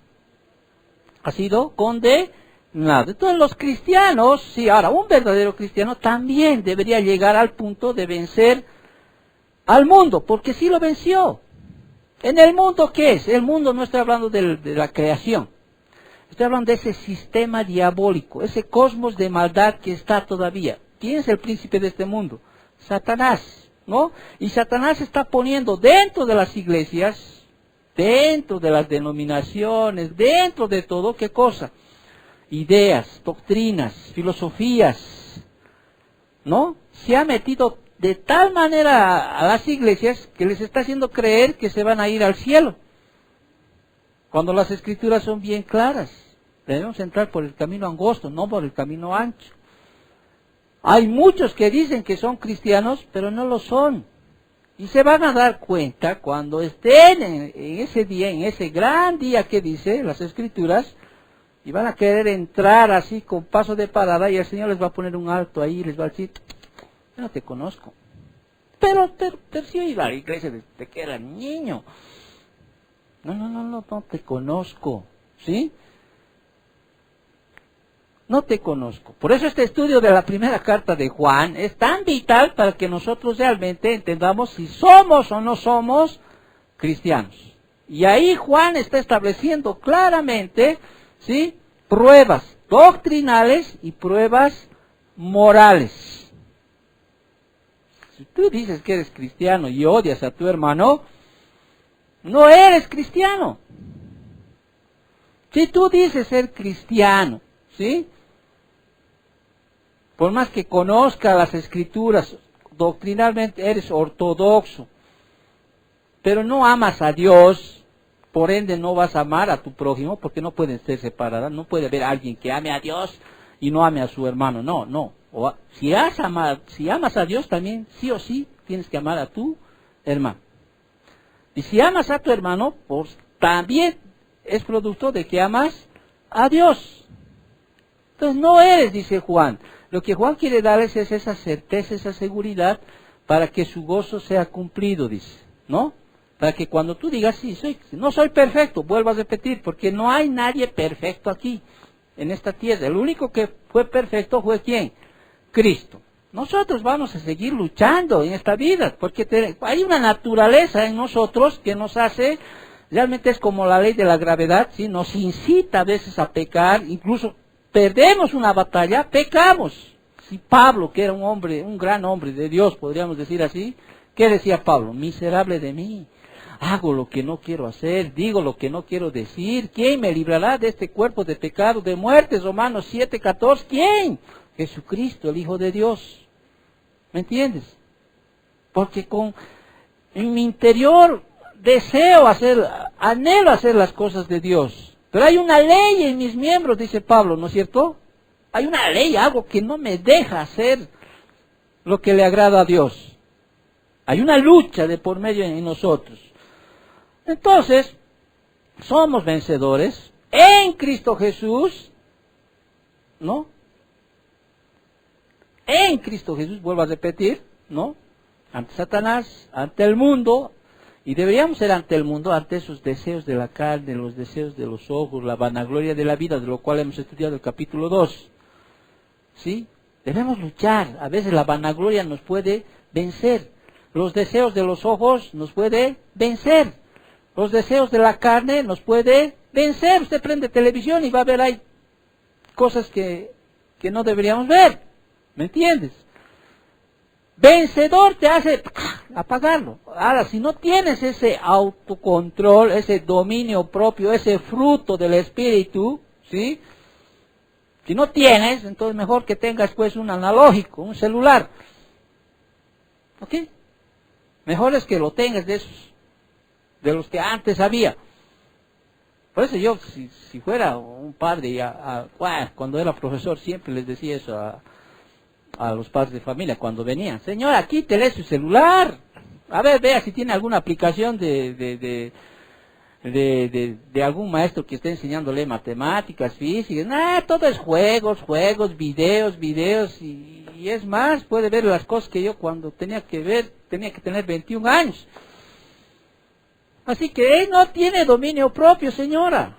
ha sido condenado. Entonces los cristianos, sí, ahora un verdadero cristiano también debería llegar al punto de vencer al mundo, porque sí lo venció. ¿En el mundo qué es? El mundo no estoy hablando de la creación. Estoy hablando de ese sistema diabólico, ese cosmos de maldad que está todavía. ¿Quién es el príncipe de este mundo? Satanás, ¿no? Y Satanás está poniendo dentro de las iglesias, dentro de las denominaciones, dentro de todo, ¿qué cosa? Ideas, doctrinas, filosofías, ¿no? Se ha metido de tal manera a las iglesias que les está haciendo creer que se van a ir al cielo, cuando las Escrituras son bien claras. Debemos entrar por el camino angosto, no por el camino ancho. Hay muchos que dicen que son cristianos, pero no lo son. Y se van a dar cuenta cuando estén en ese día, en ese gran día que dice las Escrituras, y van a querer entrar así con paso de parada y el Señor les va a poner un alto ahí y les va a decir, yo no te conozco. Pero si yo iba a la iglesia desde que era niño. No te conozco. ¿Sí? No te conozco. Por eso este estudio de la primera carta de Juan es tan vital para que nosotros realmente entendamos si somos o no somos cristianos. Y ahí Juan está estableciendo claramente, ¿sí?, pruebas doctrinales y pruebas morales. Si tú dices que eres cristiano y odias a tu hermano, no eres cristiano. Si tú dices ser cristiano, ¿sí? Por más que conozca las escrituras, doctrinalmente eres ortodoxo, pero no amas a Dios, por ende no vas a amar a tu prójimo, porque no pueden ser separadas, no puede haber alguien que ame a Dios y no ame a su hermano, no. Si amas a Dios también, sí o sí, tienes que amar a tu hermano. Y si amas a tu hermano, pues también es producto de que amas a Dios. Entonces no eres, dice Juan. Lo que Juan quiere darles es esa certeza, esa seguridad, para que su gozo sea cumplido, dice, ¿no? Para que cuando tú digas, sí, no soy perfecto, vuelvo a repetir, porque no hay nadie perfecto aquí, en esta tierra. El único que fue perfecto fue ¿quién? Cristo. Nosotros vamos a seguir luchando en esta vida, porque hay una naturaleza en nosotros que nos hace, realmente es como la ley de la gravedad, ¿sí? Nos incita a veces a pecar, incluso perdemos una batalla, pecamos. Si Pablo, que era un hombre, un gran hombre de Dios, podríamos decir así, ¿qué decía Pablo? Miserable de mí, hago lo que no quiero hacer, digo lo que no quiero decir. ¿Quién me librará de este cuerpo de pecado, de muerte? Romanos 7:14. ¿Quién? Jesucristo, el Hijo de Dios. ¿Me entiendes? Porque en mi interior anhelo hacer las cosas de Dios. Pero hay una ley en mis miembros, dice Pablo, ¿no es cierto? Hay una ley, algo que no me deja hacer lo que le agrada a Dios. Hay una lucha de por medio en nosotros. Entonces, somos vencedores en Cristo Jesús, ¿no? En Cristo Jesús, vuelvo a repetir, ¿no? Ante Satanás, ante el mundo, y deberíamos ser ante el mundo, ante esos deseos de la carne, los deseos de los ojos, la vanagloria de la vida, de lo cual hemos estudiado el capítulo 2. ¿Sí? Debemos luchar. A veces la vanagloria nos puede vencer. Los deseos de los ojos nos puede vencer. Los deseos de la carne nos puede vencer. Usted prende televisión y va a ver ahí cosas que no deberíamos ver. ¿Me entiendes? Vencedor te hace apagarlo. Ahora, si no tienes ese autocontrol, ese dominio propio, ese fruto del Espíritu, ¿sí? Si no tienes, entonces mejor que tengas pues un analógico, un celular. ¿Ok? Mejor es que lo tengas de los que antes había. Por eso yo, si fuera un padre, cuando era profesor, siempre les decía eso a los padres de familia cuando venían. Señora, quítele su celular. A ver, vea si tiene alguna aplicación de algún maestro que esté enseñándole matemáticas, físicas. Todo es juegos, videos y es más, puede ver las cosas que yo cuando tenía que tener 21 años. Así que él no tiene dominio propio, señora.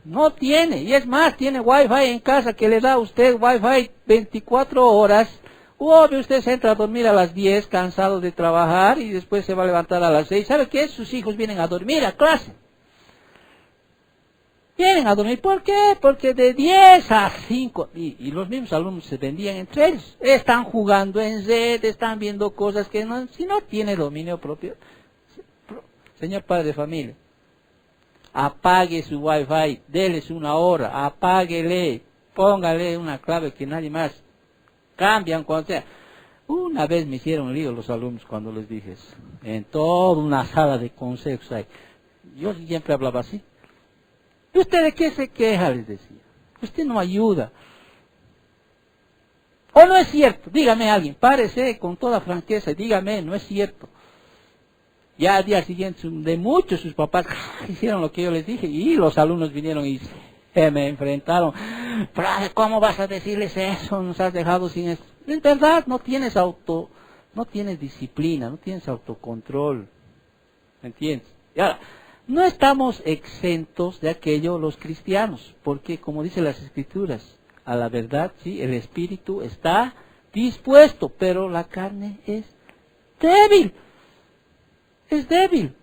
No tiene. Y es más, tiene wifi en casa que le da a usted wifi 24 horas. Obvio, usted se entra a dormir a las 10, cansado de trabajar, y después se va a levantar a las 6. ¿Sabe qué? Sus hijos vienen a dormir a clase. Vienen a dormir. ¿Por qué? Porque de 10 a 5, y los mismos alumnos se vendían entre ellos. Están jugando en red, están viendo cosas que no, si no tiene dominio propio. Señor padre de familia, apague su wifi, déles una hora, apáguele, póngale una clave que nadie más, cambian cuando sea. Una vez me hicieron lío los alumnos cuando les dije eso, en toda una sala de consejos hay. Yo siempre hablaba así. ¿Y usted de qué se queja? Les decía. Usted no ayuda. ¿O no es cierto? Dígame alguien, párese con toda franqueza y dígame, no es cierto. Ya al día siguiente, de muchos sus papás hicieron lo que yo les dije, y los alumnos vinieron y se me enfrentaron. ¿Cómo vas a decirles eso? Nos has dejado sin eso. Es verdad, no tienes disciplina, no tienes autocontrol. ¿Me entiendes? Y ahora, no estamos exentos de aquello los cristianos, porque como dicen las Escrituras, a la verdad, sí, el espíritu está dispuesto, pero la carne es débil. Es débil.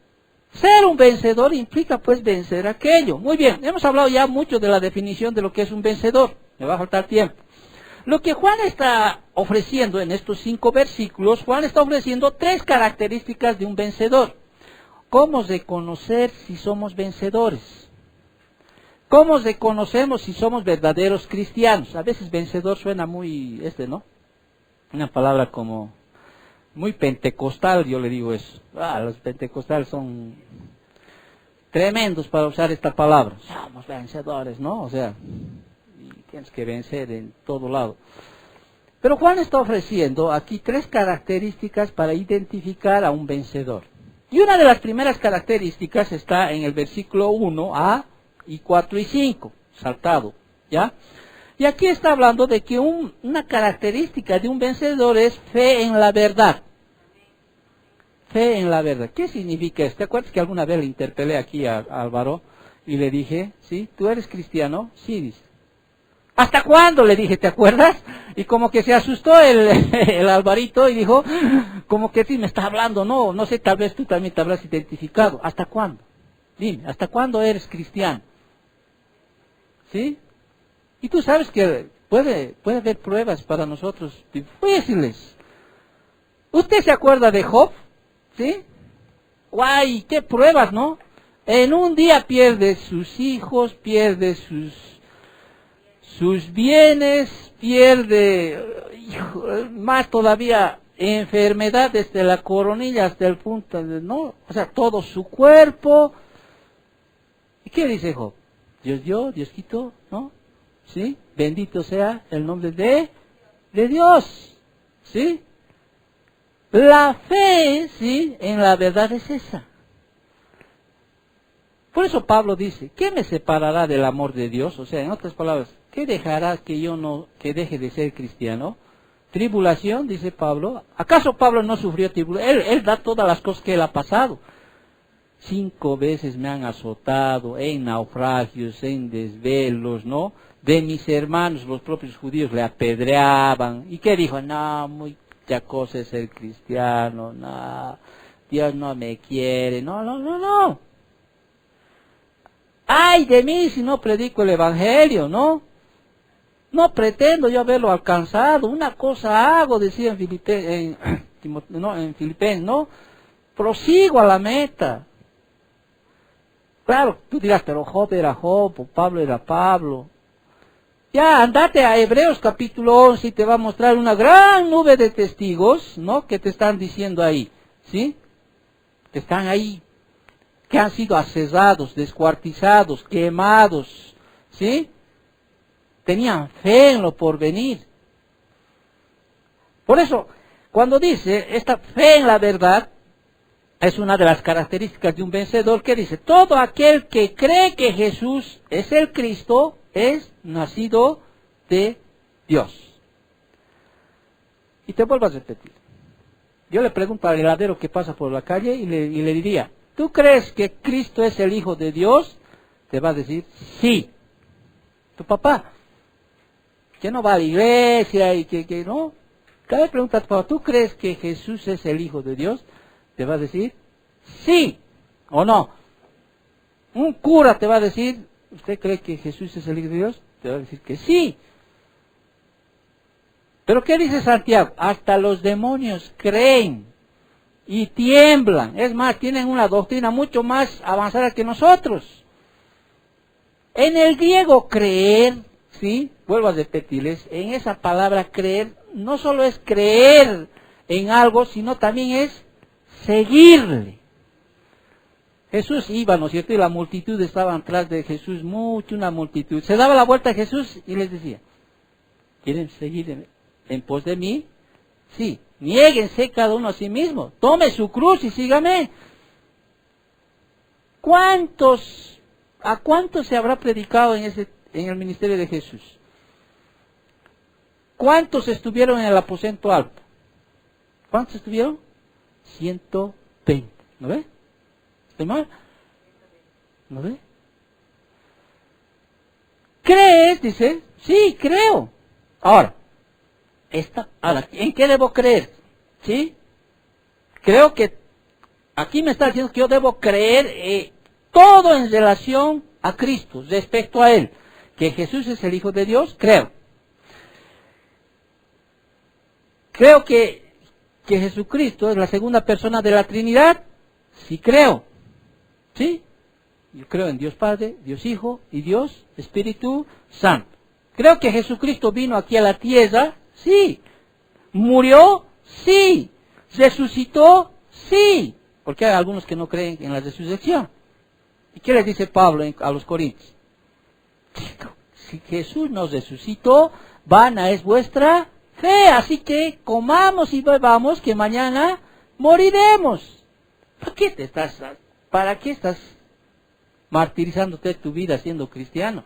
Ser un vencedor implica pues vencer aquello. Muy bien, hemos hablado ya mucho de la definición de lo que es un vencedor. Me va a faltar tiempo. Lo que Juan está ofreciendo en estos 5 versículos, Juan está ofreciendo 3 características de un vencedor. ¿Cómo reconocer si somos vencedores? ¿Cómo reconocemos si somos verdaderos cristianos? A veces vencedor suena muy, ¿no? Una palabra como muy pentecostal, yo le digo eso. Los pentecostales son tremendos para usar esta palabra. Somos vencedores, ¿no? O sea, y tienes que vencer en todo lado. Pero Juan está ofreciendo aquí 3 características para identificar a un vencedor. Y una de las primeras características está en el versículo 1a y 4 y 5, saltado, ¿ya? Y aquí está hablando de que una característica de un vencedor es fe en la verdad. Fe en la verdad. ¿Qué significa esto? ¿Te acuerdas que alguna vez le interpelé aquí a Álvaro y le dije, ¿sí? ¿Tú eres cristiano? Sí, dice. ¿Hasta cuándo? Le dije, ¿te acuerdas? Y como que se asustó el Alvarito y dijo, como que sí me está hablando, no sé, tal vez tú también te habrás identificado. ¿Hasta cuándo? Dime, ¿hasta cuándo eres cristiano? ¿Sí? Y tú sabes que puede haber pruebas para nosotros difíciles. ¿Usted se acuerda de Job? ¿Sí? ¡Guay! ¡Qué pruebas!, ¿no? En un día pierde sus hijos, pierde sus bienes, pierde, más todavía, enfermedad desde la coronilla hasta el punto, ¿no? O sea, todo su cuerpo. ¿Y qué dice Job? Dios dio, Dios quitó, ¿no? ¿Sí? Bendito sea el nombre de Dios. ¿Sí? La fe, ¿sí?, en la verdad es esa. Por eso Pablo dice, ¿qué me separará del amor de Dios? O sea, en otras palabras, ¿qué dejará que deje de ser cristiano? Tribulación, dice Pablo. ¿Acaso Pablo no sufrió tribulación? Él da todas las cosas que él ha pasado. 5 veces me han azotado, en naufragios, en desvelos, ¿no? De mis hermanos, los propios judíos, le apedreaban. ¿Y qué dijo? No, mucha cosa es ser cristiano, no, Dios no me quiere, no. ¡Ay de mí si no predico el evangelio!, ¿no? No pretendo yo haberlo alcanzado, una cosa hago, decía en Filipenses, ¿no? Prosigo a la meta. Claro, tú dirás, pero Job era Job, o Pablo era Pablo. Ya, andate a Hebreos capítulo 11 y te va a mostrar una gran nube de testigos, ¿no?, que te están diciendo ahí, ¿sí? Que están ahí, que han sido asesados, descuartizados, quemados, ¿sí? Tenían fe en lo porvenir. Por eso, cuando dice esta fe en la verdad, es una de las características de un vencedor, que dice, todo aquel que cree que Jesús es el Cristo, es nacido de Dios. Y te vuelvo a repetir. Yo le pregunto al heladero que pasa por la calle y le diría, ¿tú crees que Cristo es el Hijo de Dios? Te va a decir, sí. Tu papá, que no va a la iglesia y que no. Cada vez pregunta a tu papá, ¿tú crees que Jesús es el Hijo de Dios? Te va a decir, sí o no. Un cura te va a decir, ¿usted cree que Jesús es el Hijo de Dios? Te va a decir que sí. Pero ¿qué dice Santiago? Hasta los demonios creen y tiemblan. Es más, tienen una doctrina mucho más avanzada que nosotros. En el griego creer, ¿sí? Vuelvo a repetirles, en esa palabra creer, no solo es creer en algo, sino también es seguirle. Jesús iba, ¿no es cierto? Y la multitud estaba atrás de Jesús, una multitud. Se daba la vuelta a Jesús y les decía, ¿quieren seguir en pos de mí? Sí, niéguense cada uno a sí mismo, tome su cruz y sígame. ¿A cuántos se habrá predicado en el ministerio de Jesús? ¿Cuántos estuvieron en el aposento alto? ¿Cuántos estuvieron? 120, ¿no ve? ¿Estoy mal? ¿No ve? ¿Crees? Dice, sí, creo. Ahora, ¿en qué debo creer? ¿Sí? Creo que aquí me está diciendo que yo debo creer todo en relación a Cristo, respecto a Él. Que Jesús es el Hijo de Dios, creo. Creo que Jesucristo es la segunda persona de la Trinidad, sí creo. ¿Sí? Yo creo en Dios Padre, Dios Hijo y Dios Espíritu Santo. Creo que Jesucristo vino aquí a la tierra, sí. Murió, sí. Resucitó, sí. Porque hay algunos que no creen en la resurrección. ¿Y qué les dice Pablo a los Corintios? Si Jesús nos resucitó, vana es vuestra fe. Así que comamos y bebamos que mañana moriremos. ¿Para qué estás martirizándote tu vida siendo cristiano?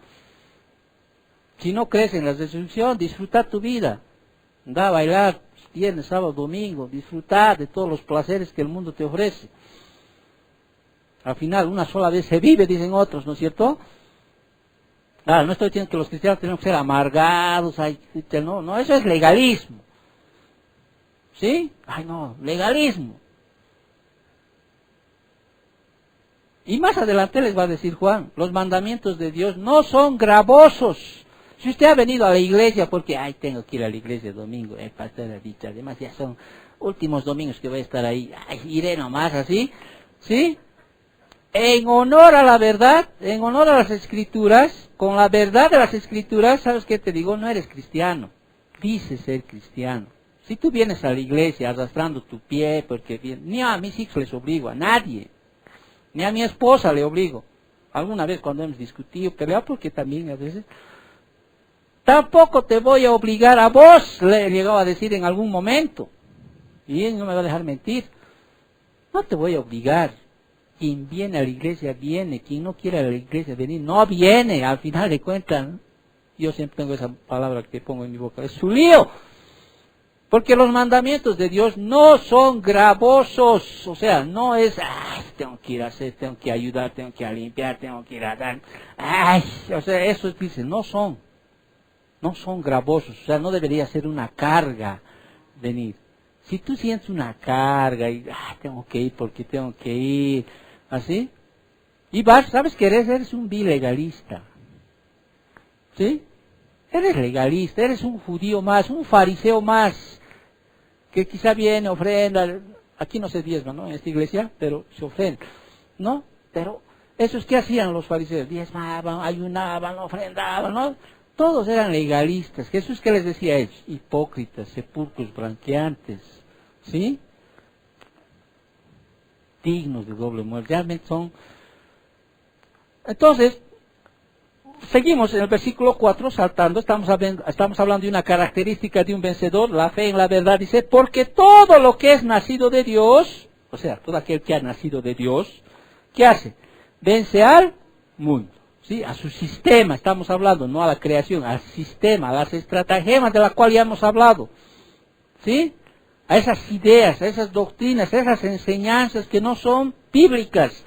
Si no crees en la resurrección, disfruta tu vida. Anda a bailar viernes, sábado, domingo. Disfrutar de todos los placeres que el mundo te ofrece. Al final, una sola vez se vive, dicen otros, ¿no es cierto? Claro, no estoy diciendo que los cristianos tenemos que ser amargados. No, eso es legalismo. ¿Sí? Ay, no, legalismo. Y más adelante les va a decir Juan, los mandamientos de Dios no son gravosos. Si usted ha venido a la iglesia porque, tengo que ir a la iglesia el domingo, el pastor ha dicho, además ya son últimos domingos que voy a estar ahí, iré nomás así, ¿sí? En honor a la verdad, en honor a las escrituras, con la verdad de las escrituras, ¿sabes qué te digo? No eres cristiano, dices ser cristiano. Si tú vienes a la iglesia arrastrando tu pie, porque ni a mis hijos les obligo, a nadie, ni a mi esposa le obligo. Alguna vez cuando hemos discutido, peleado, porque también a veces, tampoco te voy a obligar a vos, le he llegado a decir en algún momento, y él no me va a dejar mentir, no te voy a obligar. Quien viene a la iglesia viene, quien no quiere a la iglesia venir no viene, al final de cuentas, ¿no? Yo siempre tengo esa palabra que pongo en mi boca, es su lío, porque los mandamientos de Dios no son gravosos, o sea, no es, tengo que ir a hacer, tengo que ayudar, tengo que limpiar, tengo que ir a dar, o sea, eso dice, no son gravosos, o sea, no debería ser una carga venir. Si tú sientes una carga y, tengo que ir porque tengo que ir, así, y vas, sabes que eres un bilegalista, ¿sí? Eres legalista, eres un judío más, un fariseo más, que quizá viene, ofrenda, aquí no se diezma, ¿no? En esta iglesia, pero se ofrenda, ¿no? Pero, ¿esos qué hacían los fariseos? Diezmaban, ayunaban, ofrendaban, ¿no? Todos eran legalistas. Jesús, ¿qué les decía a ellos? Hipócritas, sepulcros blanqueantes, ¿sí? Dignos de doble muerte. Realmente son. Entonces, seguimos en el versículo 4, saltando. Estamos hablando de una característica de un vencedor, la fe en la verdad. Dice, porque todo lo que es nacido de Dios, o sea, todo aquel que ha nacido de Dios, ¿qué hace? Vence al mundo. ¿Sí? A su sistema estamos hablando, no a la creación, al sistema, a las estratagemas de las cuales ya hemos hablado, ¿sí? A esas ideas, a esas doctrinas, a esas enseñanzas que no son bíblicas.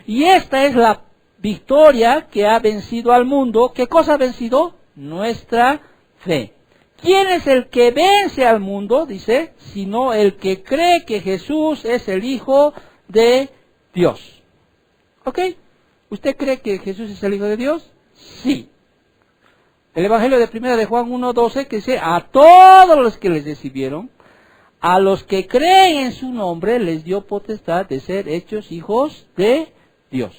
Y esta es la victoria que ha vencido al mundo. ¿Qué cosa ha vencido? Nuestra fe. ¿Quién es el que vence al mundo? Dice, sino el que cree que Jesús es el Hijo de Dios. ¿Ok? ¿Usted cree que Jesús es el Hijo de Dios? Sí. El Evangelio de 1 de Juan 1:12 que dice, a todos los que les recibieron, a los que creen en su nombre, les dio potestad de ser hechos hijos de Dios.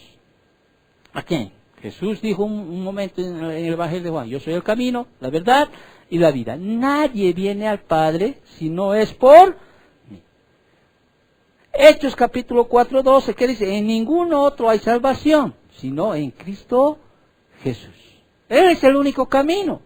¿A quién? Jesús dijo un momento en el Evangelio de Juan, yo soy el camino, la verdad y la vida. Nadie viene al Padre si no es por mí. Hechos capítulo 4:12, ¿qué dice? En ningún otro hay salvación, sino en Cristo Jesús. Él es el único camino.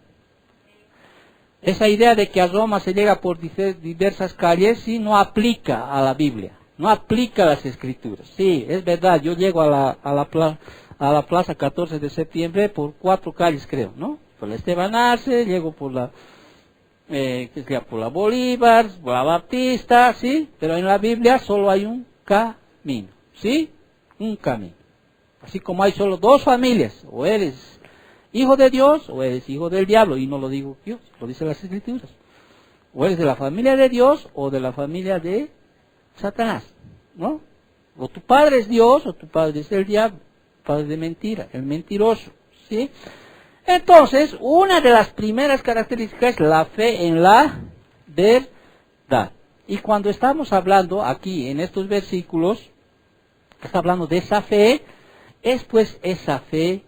Esa idea de que a Roma se llega por diversas calles, sí, no aplica a la Biblia, no aplica a las Escrituras. Sí, es verdad, yo llego a la plaza 14 de septiembre por 4 calles, creo, ¿no? Por la Esteban Arce, llego por la Bolívar, por la Baptista, ¿sí? Pero en la Biblia solo hay un camino, ¿sí? Un camino. Así como hay solo 2 familias, o eres hijo de Dios o eres hijo del diablo, y no lo digo yo, lo dicen las Escrituras. O eres de la familia de Dios o de la familia de Satanás, ¿no? O tu padre es Dios o tu padre es el diablo, padre de mentira, el mentiroso, ¿sí? Entonces, una de las primeras características es la fe en la verdad. Y cuando estamos hablando aquí en estos versículos, está hablando de esa fe Es pues esa fe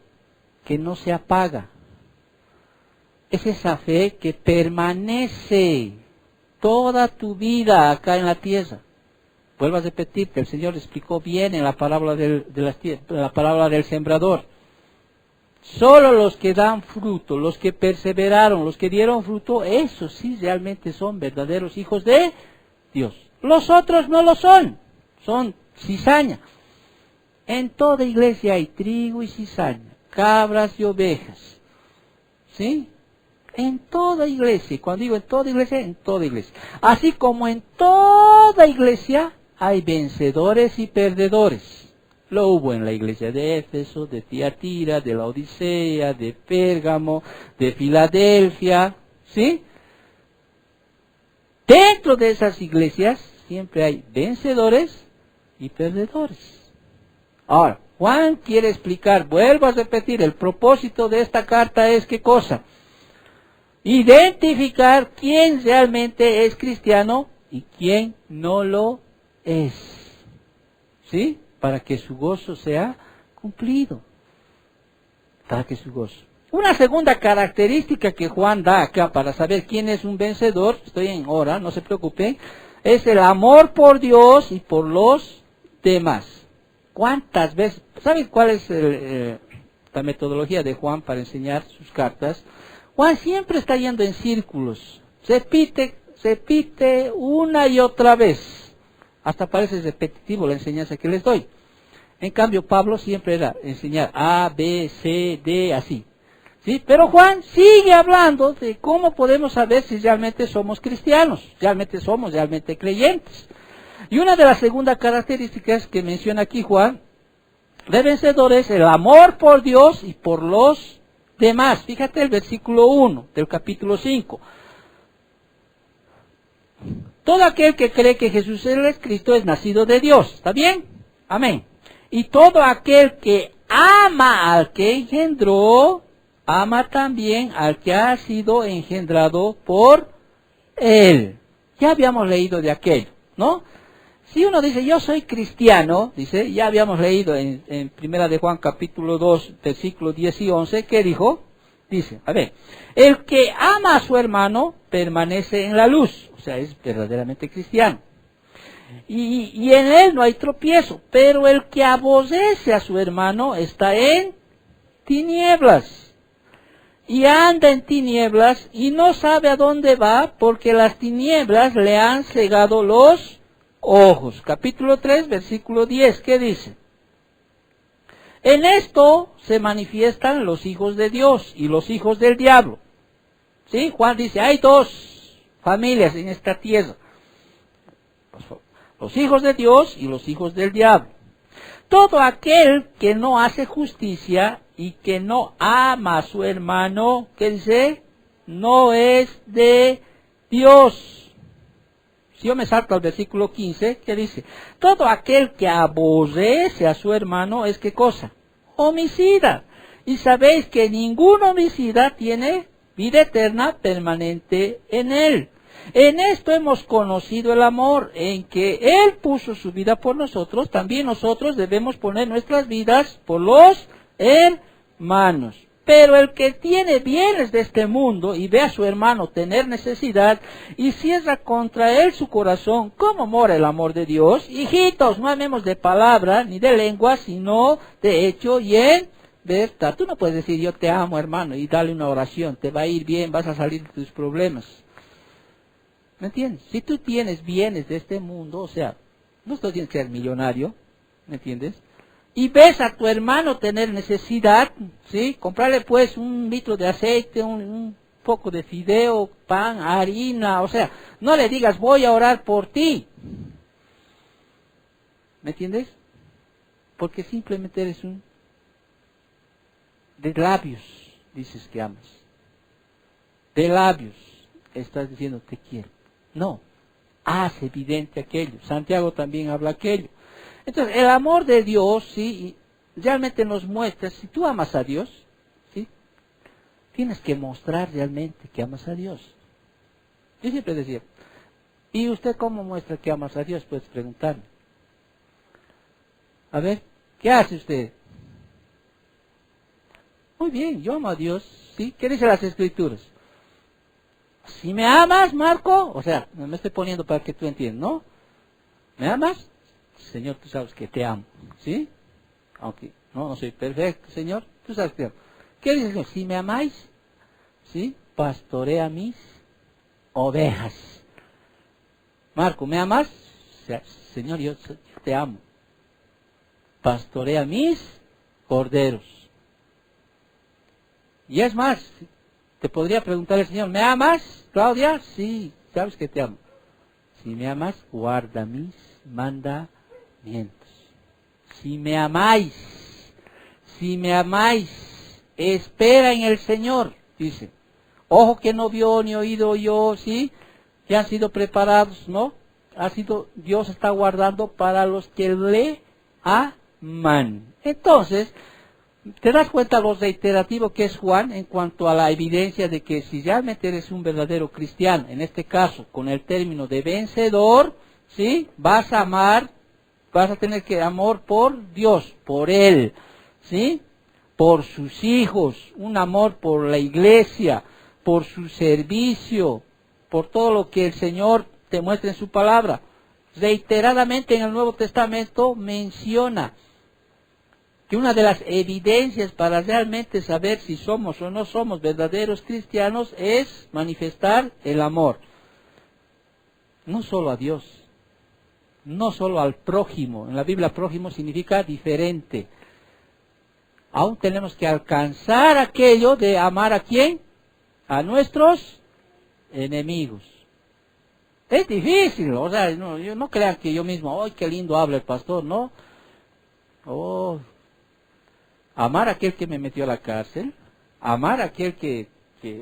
que no se apaga. Es esa fe que permanece toda tu vida acá en la tierra. Vuelvo a repetir que el Señor explicó bien en la parábola la parábola del sembrador. Solo los que dan fruto, los que perseveraron, los que dieron fruto, esos sí realmente son verdaderos hijos de Dios. Los otros no lo son, son cizaña. En toda iglesia hay trigo y cizaña, cabras y ovejas. ¿Sí? En toda iglesia. Cuando digo en toda iglesia, en toda iglesia. Así como en toda iglesia hay vencedores y perdedores. Lo hubo en la iglesia de Éfeso, de Tiatira, de la Odisea, de Pérgamo, de Filadelfia, ¿sí? Dentro de esas iglesias siempre hay vencedores y perdedores. Ahora, Juan quiere explicar, vuelvo a repetir, el propósito de esta carta es ¿qué cosa? Identificar quién realmente es cristiano y quién no lo es. ¿Sí? Para que su gozo sea cumplido. Para que su gozo. Una segunda característica que Juan da acá para saber quién es un vencedor, estoy en hora, no se preocupen, es el amor por Dios y por los demás. ¿Cuántas veces? ¿Saben cuál es la metodología de Juan para enseñar sus cartas? Juan siempre está yendo en círculos. Repite una y otra vez. Hasta parece repetitivo la enseñanza que les doy. En cambio, Pablo siempre era enseñar A, B, C, D, así. ¿Sí? Pero Juan sigue hablando de cómo podemos saber si realmente somos cristianos, realmente creyentes. Y una de las segundas características que menciona aquí Juan, de vencedores, el amor por Dios y por los demás. Fíjate el versículo 1 del capítulo 5. Todo aquel que cree que Jesús es Cristo es nacido de Dios. ¿Está bien? Amén. Y todo aquel que ama al que engendró, ama también al que ha sido engendrado por Él. Ya habíamos leído de aquello, ¿no? Si uno dice, yo soy cristiano, dice, ya habíamos leído en Primera de Juan capítulo 2, versículos 10 y 11, ¿qué dijo? Dice, a ver, el que ama a su hermano permanece en la luz, o sea, es verdaderamente cristiano. Y en él no hay tropiezo, pero el que aborrece a su hermano está en tinieblas. Y anda en tinieblas y no sabe a dónde va porque las tinieblas le han cegado los ojos. Capítulo 3, versículo 10, ¿qué dice? En esto se manifiestan los hijos de Dios y los hijos del diablo. ¿Sí? Juan dice, hay dos familias en esta tierra. Los hijos de Dios y los hijos del diablo. Todo aquel que no hace justicia y que no ama a su hermano, ¿qué dice? No es de Dios. Si yo me salto al versículo 15, ¿qué dice? Todo aquel que aborrece a su hermano es ¿qué cosa? Homicida. Y sabéis que ningún homicida tiene vida eterna permanente en él. En esto hemos conocido el amor, en que Él puso su vida por nosotros, también nosotros debemos poner nuestras vidas por los hermanos. Pero el que tiene bienes de este mundo y ve a su hermano tener necesidad y cierra contra él su corazón, ¿cómo mora el amor de Dios? Hijitos, no amemos de palabra ni de lengua, sino de hecho y en verdad. Tú no puedes decir yo te amo, hermano, y darle una oración, te va a ir bien, vas a salir de tus problemas. ¿Me entiendes? Si tú tienes bienes de este mundo, o sea, no tienes que ser millonario, ¿me entiendes? Y ves a tu hermano tener necesidad, ¿sí? Comprarle pues un litro de aceite, un poco de fideo, pan, harina, o sea, no le digas voy a orar por ti. ¿Me entiendes? Porque simplemente eres un de labios, dices que amas. De labios estás diciendo te quiero. No, haz evidente aquello. Santiago también habla aquello. Entonces, el amor de Dios, sí, realmente nos muestra, si tú amas a Dios, sí, tienes que mostrar realmente que amas a Dios. Yo siempre decía, ¿y usted cómo muestra que amas a Dios? Puedes preguntarme. A ver, ¿qué hace usted? muy bien, yo amo a Dios, ¿sí? ¿Qué dicen las Escrituras? Si me amas, Marco, o sea, me estoy poniendo para que tú entiendas, ¿no? ¿Me amas? Señor, tú sabes que te amo, ¿sí? Aunque no soy perfecto, Señor, tú sabes que te amo. ¿Qué dice el Señor? Si me amáis, ¿sí? Pastorea mis ovejas. Marco, ¿me amas? O sea, Señor, yo te amo. Pastorea mis corderos. Y es más, te podría preguntar el Señor, ¿me amas, Claudia? Sí, sabes que te amo. Si me amas, guarda mis mandamientos. Si me amáis, espera en el Señor, dice. Ojo que no vio ni oído yo, ¿sí? Ya han sido preparados, ¿no? Dios está guardando para los que le aman. Entonces, ¿te das cuenta lo reiterativo que es Juan en cuanto a la evidencia de que si realmente eres un verdadero cristiano, en este caso con el término de vencedor, ¿sí? Vas a amar, vas a tener que amor por Dios, por Él, ¿sí? Por sus hijos, un amor por la iglesia, por su servicio, por todo lo que el Señor te muestra en su palabra. Reiteradamente en el Nuevo Testamento menciona que una de las evidencias para realmente saber si somos o no somos verdaderos cristianos es manifestar el amor. No solo a Dios, no solo al prójimo. En la Biblia prójimo significa diferente. Aún tenemos que alcanzar aquello de amar a ¿quién? A nuestros enemigos. Es difícil, o sea, no crean que yo mismo, ¡ay, qué lindo habla el pastor! No. Amar a aquel que me metió a la cárcel, amar a aquel que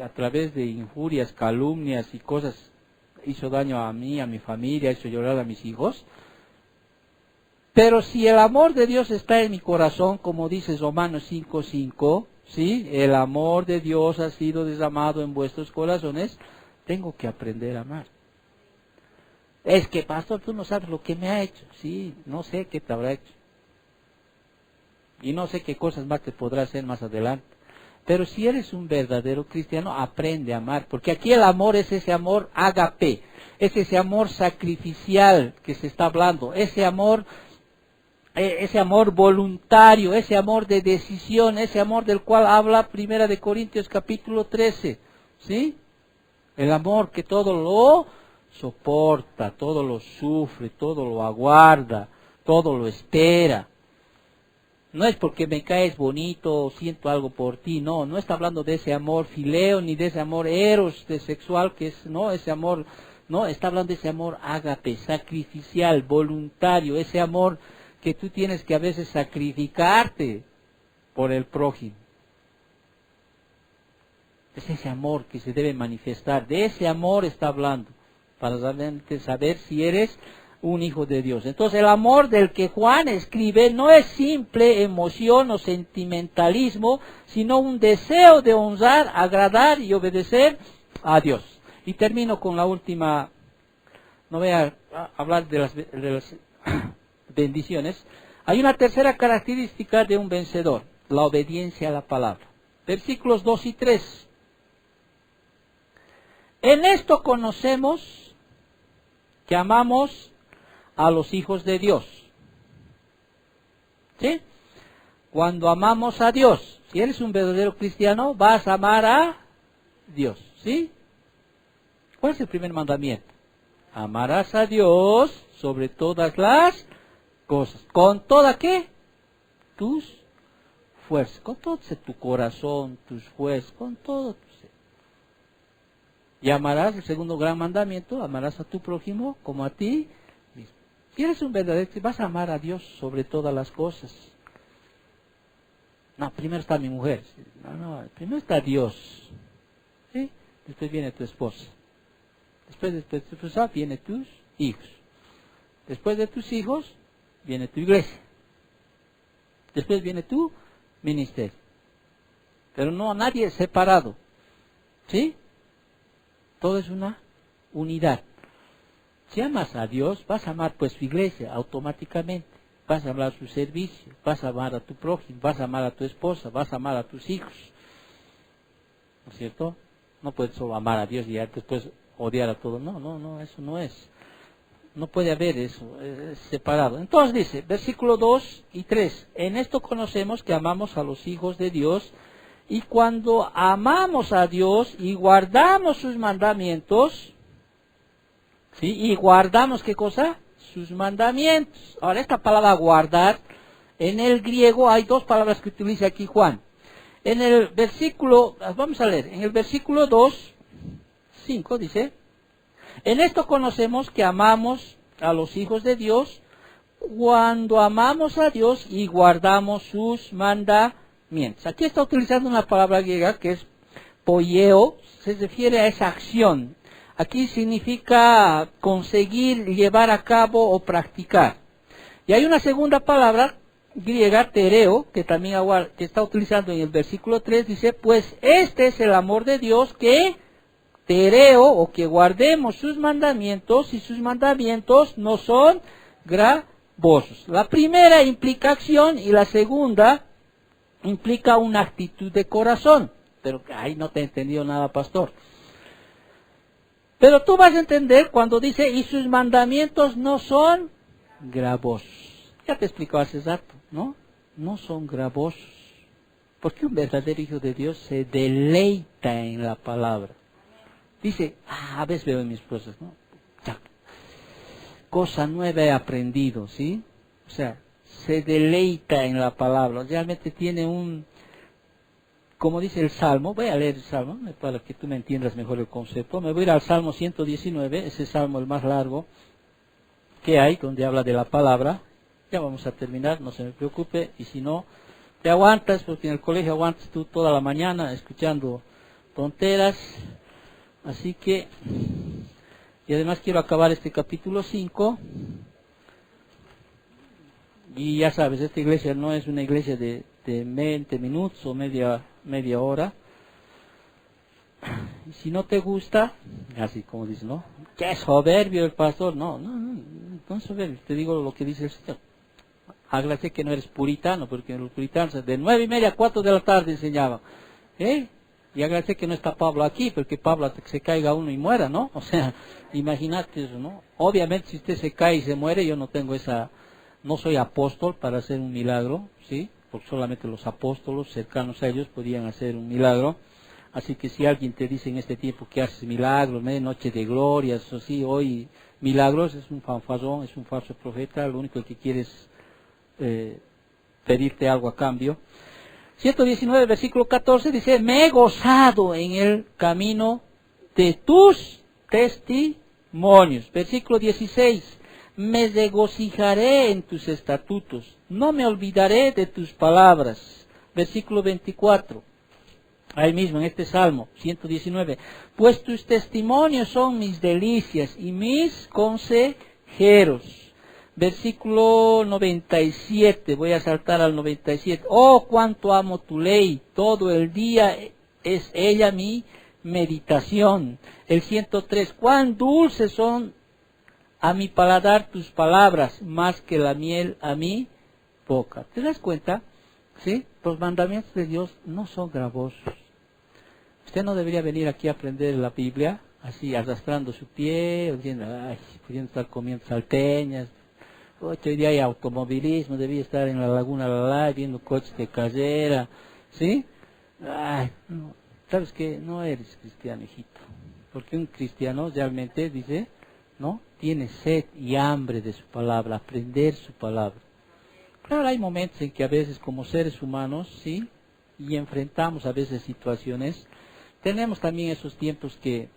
a través de injurias, calumnias y cosas hizo daño a mí, a mi familia, hizo llorar a mis hijos. Pero si el amor de Dios está en mi corazón, como dice Romanos 5:5, ¿sí? El amor de Dios ha sido derramado en vuestros corazones, tengo que aprender a amar. Es que, pastor, tú no sabes lo que me ha hecho. Sí, no sé qué te habrá hecho. Y no sé qué cosas más te podrá hacer más adelante. Pero si eres un verdadero cristiano, aprende a amar. Porque aquí el amor es ese amor ágape. Es ese amor sacrificial que se está hablando. Ese amor voluntario, ese amor de decisión, ese amor del cual habla 1 de Corintios capítulo 13. ¿Sí? El amor que todo lo soporta, todo lo sufre, todo lo aguarda, todo lo espera. No es porque me caes bonito o siento algo por ti, no está hablando de ese amor fileo ni de ese amor eros de sexual que es, no, ese amor, no, está hablando de ese amor ágape, sacrificial, voluntario, ese amor que tú tienes que a veces sacrificarte por el prójimo. Es ese amor que se debe manifestar, de ese amor está hablando, para realmente saber si eres un hijo de Dios. Entonces el amor del que Juan escribe no es simple emoción o sentimentalismo, sino un deseo de honrar, agradar y obedecer a Dios. Y termino con la última, no voy a hablar de las bendiciones. Hay una tercera característica de un vencedor, la obediencia a la palabra. Versículos 2 y 3. En esto conocemos que amamos a los hijos de Dios. ¿Sí? Cuando amamos a Dios, si eres un verdadero cristiano, vas a amar a Dios. ¿Sí? ¿Cuál es el primer mandamiento? Amarás a Dios sobre todas las cosas. ¿Con toda qué? Tus fuerzas. Con todo tu corazón, tus fuerzas, con todo tu ser. Y amarás, el segundo gran mandamiento, amarás a tu prójimo como a ti mismo. Si eres un verdadero, vas a amar a Dios sobre todas las cosas. No, primero está mi mujer. No, primero está Dios. ¿Sí? Después viene tu esposa. Después de tu esposa vienen tus hijos. Después de tus hijos viene tu iglesia. Después viene tu ministerio. Pero no, nadie es separado. ¿Sí? Todo es una unidad. Si amas a Dios, vas a amar pues su iglesia automáticamente. Vas a amar su servicio, vas a amar a tu prójimo, vas a amar a tu esposa, vas a amar a tus hijos. ¿no es cierto? No puedes solo amar a Dios y ya después odiar a todos. No, eso no es. No puede haber eso, es separado. Entonces dice, versículo 2 y 3, en esto conocemos que amamos a los hijos de Dios, y cuando amamos a Dios y guardamos sus mandamientos, ¿sí? Y guardamos, ¿qué cosa? Sus mandamientos. Ahora, esta palabra guardar, en el griego hay dos palabras que utiliza aquí Juan. En el versículo, vamos a leer, en el versículo 2, 5 dice, en esto conocemos que amamos a los hijos de Dios cuando amamos a Dios y guardamos sus mandamientos. Aquí está utilizando una palabra griega que es poieo, se refiere a esa acción. Aquí significa conseguir, llevar a cabo o practicar. Y hay una segunda palabra griega, tereo, que también que está utilizando en el versículo 3, dice, pues este es el amor de Dios, que tereo, o que guardemos sus mandamientos, y sus mandamientos no son gravosos. La primera implica acción y la segunda implica una actitud de corazón. Pero ahí no te he entendido nada, pastor. Pero tú vas a entender cuando dice, y sus mandamientos no son gravosos. Ya te explicó hace rato, ¿no? No son gravosos. Porque un verdadero hijo de Dios se deleita en la palabra. Dice, a veces veo en mis cosas, ¿no? Ya, cosa nueva he aprendido, ¿sí? O sea, se deleita en la palabra. Realmente tiene como dice el Salmo, voy a leer el Salmo para que tú me entiendas mejor el concepto. Me voy a ir al Salmo 119, ese Salmo el más largo que hay, donde habla de la palabra. Ya vamos a terminar, no se me preocupe, y si no, te aguantas, porque en el colegio aguantas tú toda la mañana escuchando tonteras. Así que, y además quiero acabar este capítulo 5, y ya sabes, esta iglesia no es una iglesia de 20 minutos o media hora. Y si no te gusta, así como dice, ¿no? ¿Qué es soberbio el pastor? No es soberbio, te digo lo que dice el Señor. Agradece que no eres puritano, porque los puritanos de 9:30 a 4 de la tarde enseñaban. Y agradece que no está Pablo aquí, porque Pablo hasta que se caiga uno y muera, ¿no? O sea, imagínate eso, ¿no? Obviamente si usted se cae y se muere, yo no tengo no soy apóstol para hacer un milagro, ¿sí? Porque solamente los apóstolos cercanos a ellos podían hacer un milagro. Así que si alguien te dice en este tiempo que haces milagros, noche de gloria, eso sí, hoy milagros, es un fanfarrón, es un falso profeta, lo único que quiere es pedirte algo a cambio. 119, versículo 14 dice, me he gozado en el camino de tus testimonios. Versículo 16, me regocijaré en tus estatutos, no me olvidaré de tus palabras. Versículo 24, ahí mismo en este Salmo 119, pues tus testimonios son mis delicias y mis consejeros. Versículo 97, voy a saltar al 97. Oh, cuánto amo tu ley, todo el día es ella mi meditación. El 103, cuán dulces son a mi paladar tus palabras, más que la miel a mi boca. ¿Te das cuenta? ¿Sí? Los mandamientos de Dios no son gravosos. Usted no debería venir aquí a aprender la Biblia, así arrastrando su pie, o diciendo, ay, pudiendo estar comiendo salteñas. Hoy día hay automovilismo, debía estar en la Laguna Lalá viendo coches de carrera, ¿sí? Ay, no, ¿sabes qué? No eres cristiano, hijito. Porque un cristiano realmente, dice, ¿no? Tiene sed y hambre de su palabra, aprender su palabra. Claro, hay momentos en que a veces como seres humanos, ¿sí? Y enfrentamos a veces situaciones. Tenemos también esos tiempos que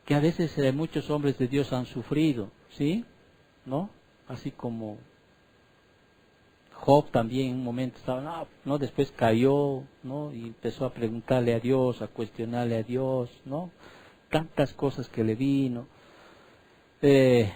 a veces muchos hombres de Dios han sufrido, ¿sí? ¿No? Así como Job también en un momento estaba, no, después cayó, ¿no? Y empezó a preguntarle a Dios, a cuestionarle a Dios, ¿no? Tantas cosas que le vino.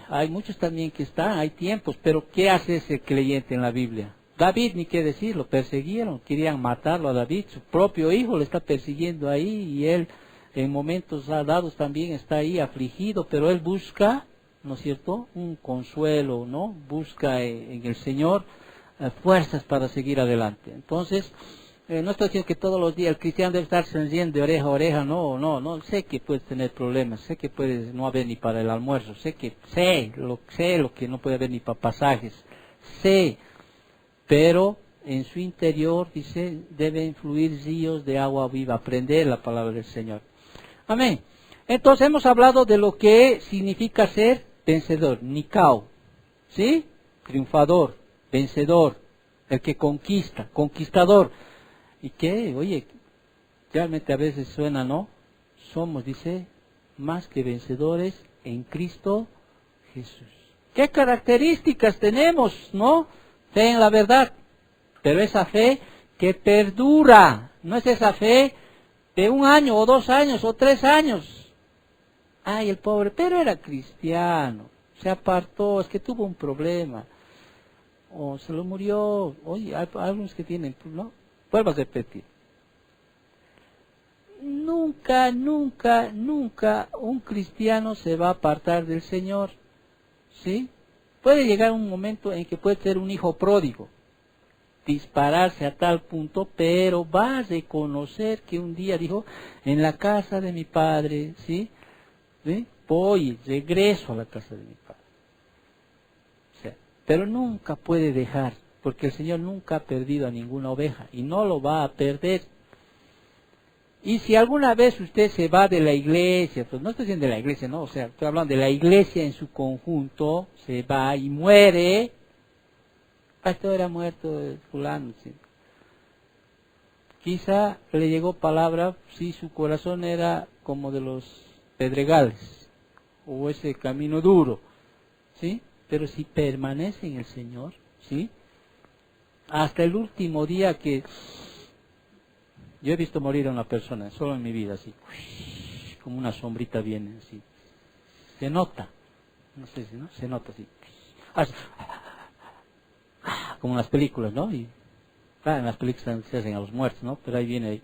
Hay muchos también que hay tiempos, pero ¿qué hace ese creyente en la Biblia? David, ni qué decir, lo persiguieron, querían matarlo a David, su propio hijo le está persiguiendo ahí, y él en momentos dados también está ahí afligido, pero él busca, ¿no es cierto?, un consuelo, ¿no? Busca en el Señor fuerzas para seguir adelante. Entonces, No estoy diciendo que todos los días el cristiano debe estar sonriendo de oreja a oreja, no, sé que puedes tener problemas, sé que puedes no haber ni para el almuerzo, sé lo que no puede haber ni para pasajes, sé, pero en su interior, dice, deben fluir ríos de agua viva, aprender la palabra del Señor. Amén. Entonces hemos hablado de lo que significa ser vencedor, Nikao, ¿sí? Triunfador, vencedor, el que conquista, conquistador. ¿Y qué? Oye, realmente a veces suena, ¿no? Somos, dice, más que vencedores en Cristo Jesús. ¿Qué características tenemos, no? Fe en la verdad, pero esa fe que perdura, no es esa fe de 1 año o 2 años o 3 años. Ay, el pobre, pero era cristiano, se apartó, es que tuvo un problema, o se lo murió. Oye, hay algunos que tienen, ¿no? Vuelvo a repetir. Nunca un cristiano se va a apartar del Señor, ¿sí? Puede llegar un momento en que puede ser un hijo pródigo, dispararse a tal punto, pero va a reconocer que un día dijo, en la casa de mi padre, ¿sí? ¿Sí? Voy, regreso a la casa de mi padre. O sea, pero nunca puede dejar, porque el Señor nunca ha perdido a ninguna oveja y no lo va a perder. Y si alguna vez usted se va de la iglesia, pues no estoy diciendo de la iglesia, no, o sea, estoy hablando de la iglesia en su conjunto, se va y muere, pastor era muerto fulano, ¿sí? Quizá le llegó palabra, si su corazón era como de los pedregales, o ese camino duro, ¿sí? Pero si permanece en el Señor, ¿sí? Hasta el último día que yo he visto morir a una persona, solo en mi vida, así, como una sombrita viene, así, se nota, no sé si, ¿no? Se nota así, como en las películas, ¿no? Y claro, en las películas se hacen a los muertos, ¿no? Pero ahí viene,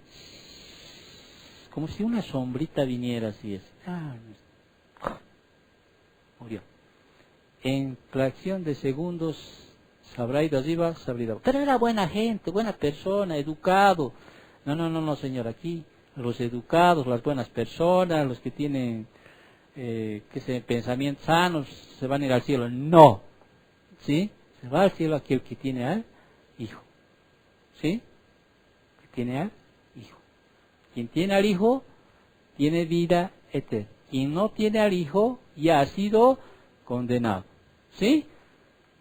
como si una sombrita viniera así, murió. En fracción de segundos se habrá ido arriba, se habrá ido. Pero era buena gente, buena persona, educado. No, señor, aquí los educados, las buenas personas, los que tienen pensamientos sanos, se van a ir al cielo. No, ¿sí? Se va al cielo aquel que tiene al Hijo, ¿sí? Que tiene al Hijo. Quien tiene al Hijo, tiene vida eterna. Quien no tiene al Hijo, ya ha sido condenado, ¿sí?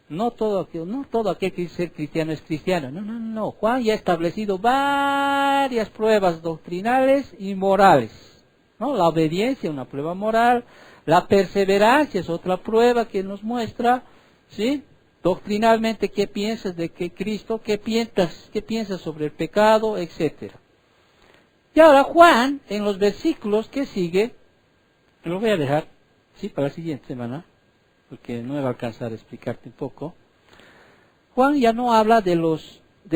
No todo aquel que dice ser cristiano es cristiano. No. Juan ya ha establecido varias pruebas doctrinales y morales, ¿no? La obediencia es una prueba moral, la perseverancia es otra prueba que nos muestra, ¿sí? Doctrinalmente, ¿qué piensas de que Cristo? ¿Qué piensas sobre el pecado? Etcétera. Y ahora Juan, en los versículos que sigue, lo voy a dejar, ¿sí? Para la siguiente semana, porque no me va a alcanzar a explicarte un poco. Juan ya no habla de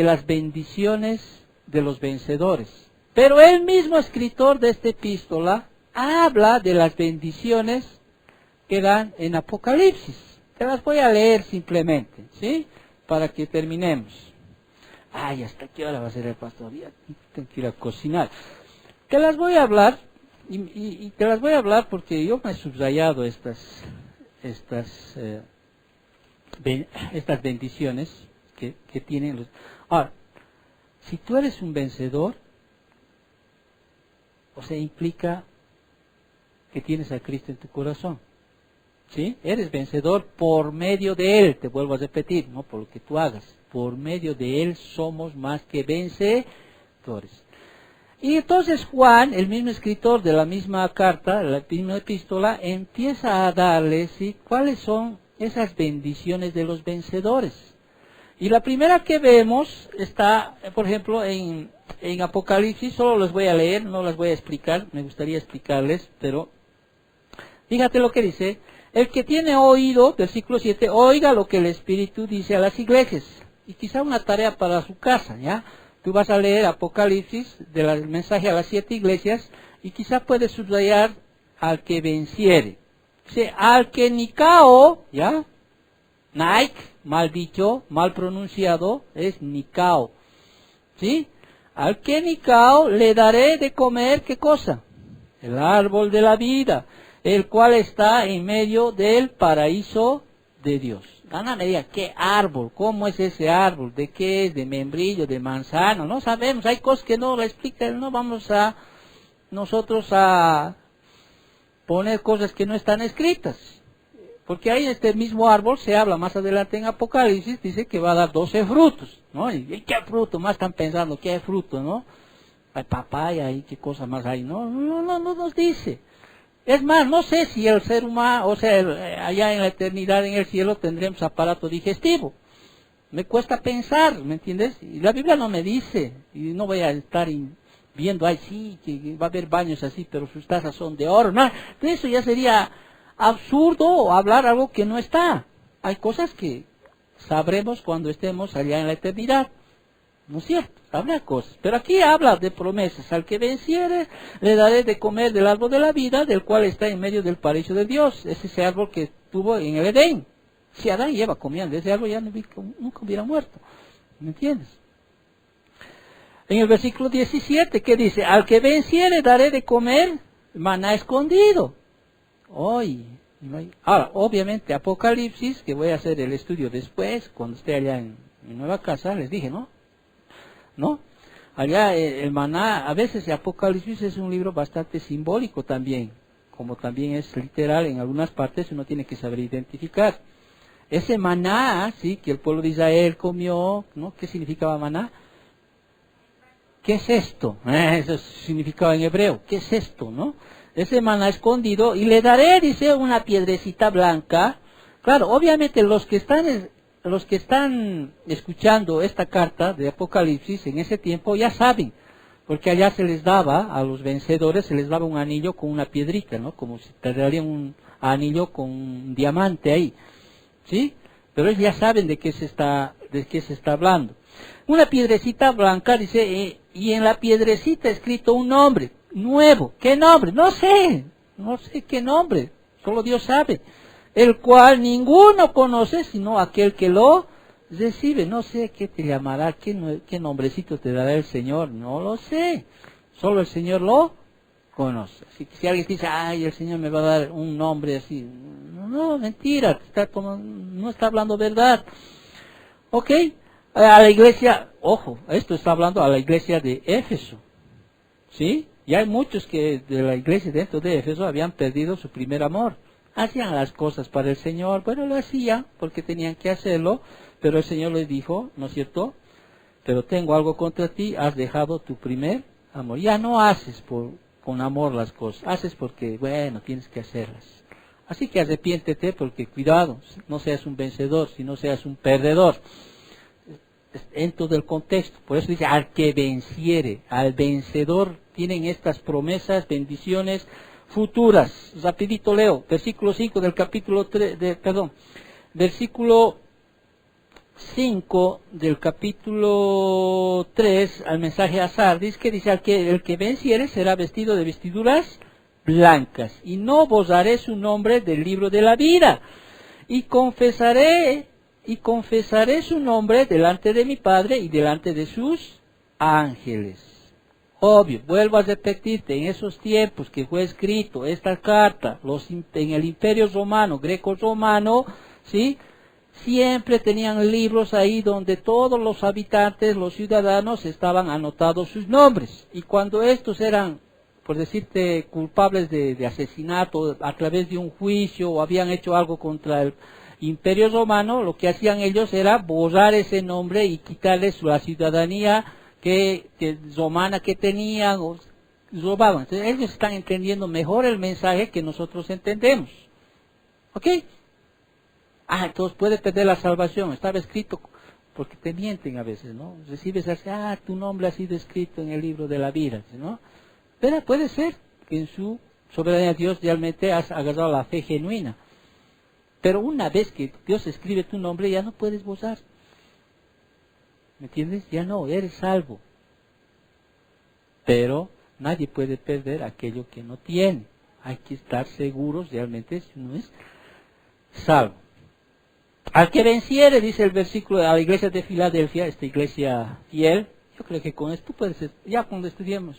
las bendiciones de los vencedores, pero el mismo escritor de esta epístola habla de las bendiciones que dan en Apocalipsis. Te las voy a leer simplemente, ¿sí? Para que terminemos. Ay, ¿hasta qué hora va a ser el pastor? Ya tengo que ir a cocinar. Te las voy a hablar, y te las voy a hablar porque yo me he subrayado estas bendiciones que tienen los... Ahora, si tú eres un vencedor, o sea, implica que tienes a Cristo en tu corazón, ¿sí? Eres vencedor por medio de Él, te vuelvo a repetir, no por lo que tú hagas, por medio de Él somos más que vencedores. Y entonces Juan, el mismo escritor de la misma carta, de la misma epístola, empieza a darle, ¿sí?, cuáles son esas bendiciones de los vencedores. Y la primera que vemos está, por ejemplo, en Apocalipsis. Solo les voy a leer, no las voy a explicar, me gustaría explicarles, pero fíjate lo que dice. El que tiene oído, versículo 7, oiga lo que el Espíritu dice a las iglesias. Y quizá una tarea para su casa, ¿ya? Tú vas a leer Apocalipsis, del mensaje a las 7 iglesias, y quizá puedes subrayar al que venciere. O sea, al que Nikao, ¿ya? Nike, mal dicho, mal pronunciado, es Nikao. ¿Sí? Al que Nicao le daré de comer, ¿qué cosa? El árbol de la vida, el cual está en medio del paraíso de Dios. Ana me diga, ¿qué árbol? ¿Cómo es ese árbol? ¿De qué es? ¿De membrillo? ¿De manzano? No sabemos, hay cosas que no lo explican, no vamos a nosotros a poner cosas que no están escritas. Porque ahí este mismo árbol se habla más adelante en Apocalipsis, dice que va a dar 12 frutos, ¿no? ¿Y qué fruto? Más están pensando, ¿qué fruto, no? Hay papaya y qué cosa más hay, ¿no? No nos dice. Es más, no sé si el ser humano, o sea, allá en la eternidad, en el cielo, tendremos aparato digestivo. Me cuesta pensar, ¿me entiendes? Y la Biblia no me dice, y no voy a estar viendo, ay, sí, que va a haber baños así, pero sus tazas son de oro. No, eso ya sería absurdo hablar algo que no está. Hay cosas que sabremos cuando estemos allá en la eternidad. ¿No es cierto? Habrá cosas. Pero aquí habla de promesas. Al que venciere, le daré de comer del árbol de la vida, del cual está en medio del paraíso de Dios. Es ese árbol que tuvo en el Edén. Si Adán y Eva comían de ese árbol, ya nunca hubieran muerto. ¿Me entiendes? En el versículo 17, ¿qué dice? Al que venciere, daré de comer maná escondido. Hoy. Ahora, obviamente, Apocalipsis, que voy a hacer el estudio después, cuando esté allá en mi nueva casa, les dije, ¿no? Allá el maná, a veces el Apocalipsis es un libro bastante simbólico también, como también es literal en algunas partes, uno tiene que saber identificar. Ese maná, sí, que el pueblo de Israel comió, ¿no? ¿Qué significaba maná? ¿Qué es esto? Eso significaba en hebreo, ¿qué es esto, no? Ese maná escondido, y le daré, dice, una piedrecita blanca. Claro, obviamente los que están escuchando esta carta de Apocalipsis en ese tiempo ya saben, porque allá se les daba, a los vencedores se les daba un anillo con una piedrita, ¿no? Como si te darían un anillo con un diamante ahí, ¿sí? Pero ellos ya saben de qué se está hablando. Una piedrecita blanca, dice, y en la piedrecita escrito un nombre nuevo. ¿Qué nombre? No sé qué nombre, solo Dios sabe. El cual ninguno conoce sino aquel que lo recibe. No sé qué te llamará, qué nombrecito te dará el Señor, no lo sé. Solo el Señor lo conoce. Así que si alguien dice, ay, el Señor me va a dar un nombre así, no, mentira, no está hablando verdad. ¿Ok? A la iglesia, ojo, esto está hablando a la iglesia de Éfeso. ¿Sí? Y hay muchos que de la iglesia dentro de Éfeso habían perdido su primer amor. Hacían las cosas para el Señor, bueno, lo hacían porque tenían que hacerlo, pero el Señor les dijo, ¿no es cierto? Pero tengo algo contra ti, has dejado tu primer amor. Ya no haces con amor las cosas, haces porque, bueno, tienes que hacerlas. Así que arrepiéntete porque, cuidado, no seas un vencedor, sino seas un perdedor. En todo el contexto, por eso dice, al que venciere, al vencedor, tienen estas promesas, bendiciones futuras. Rapidito leo, versículo 5 del capítulo 3, versículo 5 del capítulo 3 al mensaje a Sardis, que dice, el que venciere será vestido de vestiduras blancas, y no borraré su nombre del libro de la vida, y confesaré su nombre delante de mi Padre y delante de sus ángeles. Obvio, vuelvo a repetirte, en esos tiempos que fue escrito esta carta, en el Imperio Romano, greco-romano, ¿sí? Siempre tenían libros ahí donde todos los habitantes, los ciudadanos, estaban anotados sus nombres. Y cuando estos eran, por decirte, culpables de asesinato a través de un juicio o habían hecho algo contra el Imperio Romano, lo que hacían ellos era borrar ese nombre y quitarles la ciudadanía que romana que tenían, o robaban. Entonces ellos están entendiendo mejor el mensaje que nosotros entendemos. ¿Ok? Entonces puede perder la salvación. Estaba escrito, porque te mienten a veces, ¿no? Recibes así, tu nombre ha sido escrito en el libro de la vida, ¿no? Pero puede ser que en su soberanía Dios realmente has agarrado la fe genuina. Pero una vez que Dios escribe tu nombre, ya no puedes borrar. ¿Me entiendes? Ya no, eres salvo. Pero nadie puede perder aquello que no tiene. Hay que estar seguros realmente si uno es salvo. Al que venciere, dice el versículo a la iglesia de Filadelfia, esta iglesia fiel, Yo creo que con esto ya cuando estudiemos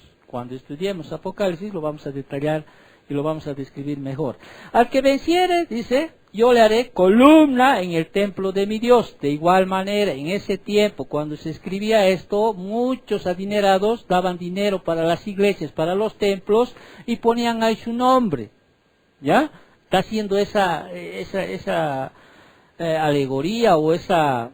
Apocalipsis lo vamos a detallar y lo vamos a describir mejor. Al que venciere, dice, yo le haré columna en el templo de mi Dios. De igual manera, en ese tiempo, cuando se escribía esto, muchos adinerados daban dinero para las iglesias, para los templos, y ponían ahí su nombre. ¿Ya? Está haciendo esa alegoría o esa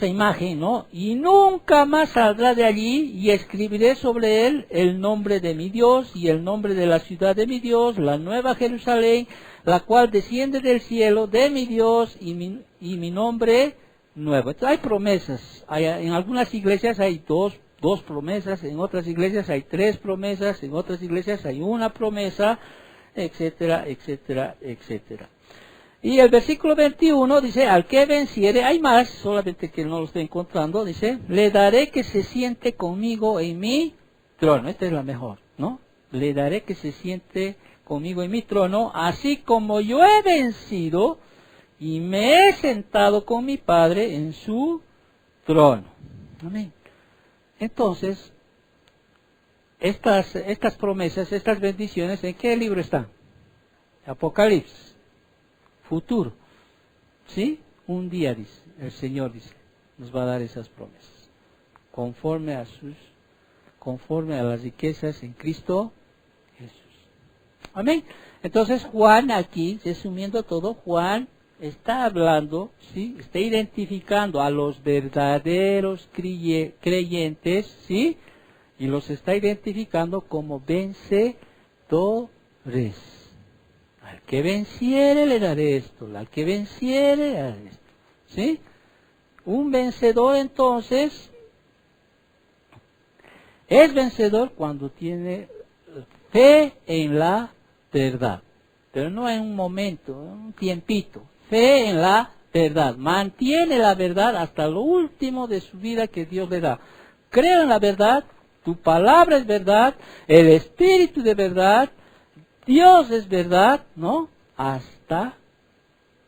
imagen, ¿no? Y nunca más saldrá de allí, y escribiré sobre él el nombre de mi Dios y el nombre de la ciudad de mi Dios, la nueva Jerusalén, la cual desciende del cielo de mi Dios, y mi nombre nuevo. Entonces, hay promesas. En algunas iglesias hay dos promesas, en otras iglesias hay 3 promesas, en otras iglesias hay una promesa, etcétera, etcétera, etcétera. Y el versículo 21 dice, al que venciere, hay más, solamente que no lo estoy encontrando, dice, le daré que se siente conmigo en mi trono. Esta es la mejor, ¿no? Le daré que se siente conmigo en mi trono, así como yo he vencido y me he sentado con mi Padre en su trono. Amén. Entonces, estas promesas, estas bendiciones, ¿en qué libro están? Apocalipsis. Futuro, ¿sí? Un día, dice, el Señor dice, nos va a dar esas promesas, conforme a las riquezas en Cristo Jesús. Amén. Entonces Juan aquí, resumiendo todo, Juan está hablando, ¿sí? Está identificando a los verdaderos creyentes, ¿sí? Y los está identificando como vencedores. Al que venciere le daré esto, al que venciere le daré esto. ¿Sí? Un vencedor entonces es vencedor cuando tiene fe en la verdad. Pero no en un momento, en un tiempito. Fe en la verdad. Mantiene la verdad hasta lo último de su vida que Dios le da. Creo en la verdad, tu palabra es verdad, el Espíritu de verdad, Dios es verdad, ¿no? Hasta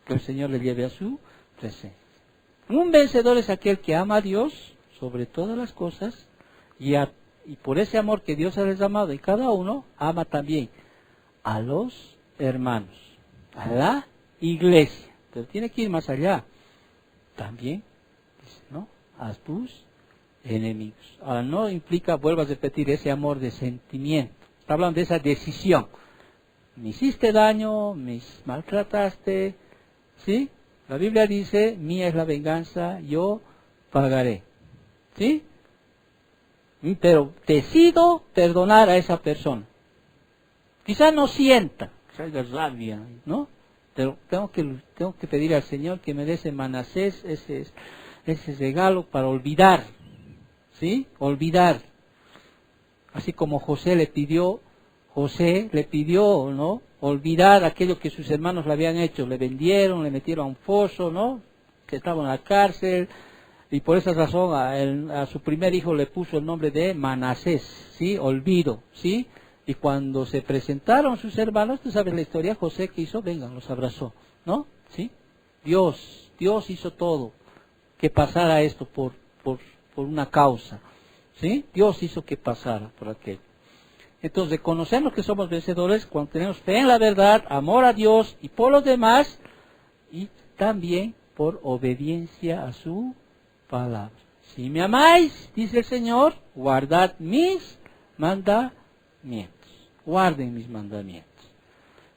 que el Señor le lleve a su presencia. Un vencedor es aquel que ama a Dios sobre todas las cosas y por ese amor que Dios ha derramado en cada uno, ama también a los hermanos, a la iglesia. Pero tiene que ir más allá. También, ¿no? A tus enemigos. Ahora, no implica, vuelvo a repetir, ese amor de sentimiento. Está hablando de esa decisión. Me hiciste daño, me maltrataste, ¿sí? La Biblia dice, mía es la venganza, yo pagaré, ¿sí? Pero decido perdonar a esa persona. Quizá no sienta, quizás de rabia, ¿no? Pero tengo que pedir al Señor que me dé ese Manasés, ese regalo para olvidar, ¿sí? Olvidar. Así como José le pidió, ¿no? Olvidar aquello que sus hermanos le habían hecho. Le vendieron, le metieron a un foso, ¿no? Que estaba en la cárcel. Y por esa razón a su primer hijo le puso el nombre de Manasés, ¿sí? Olvido, ¿sí? Y cuando se presentaron sus hermanos, tú sabes la historia, José que hizo, vengan, los abrazó, ¿no? ¿Sí? Dios hizo todo que pasara esto por una causa, ¿sí? Dios hizo que pasara por aquello. Entonces, reconocemos que somos vencedores cuando tenemos fe en la verdad, amor a Dios y por los demás, y también por obediencia a su palabra. Si me amáis, dice el Señor, guardad mis mandamientos. Guarden mis mandamientos.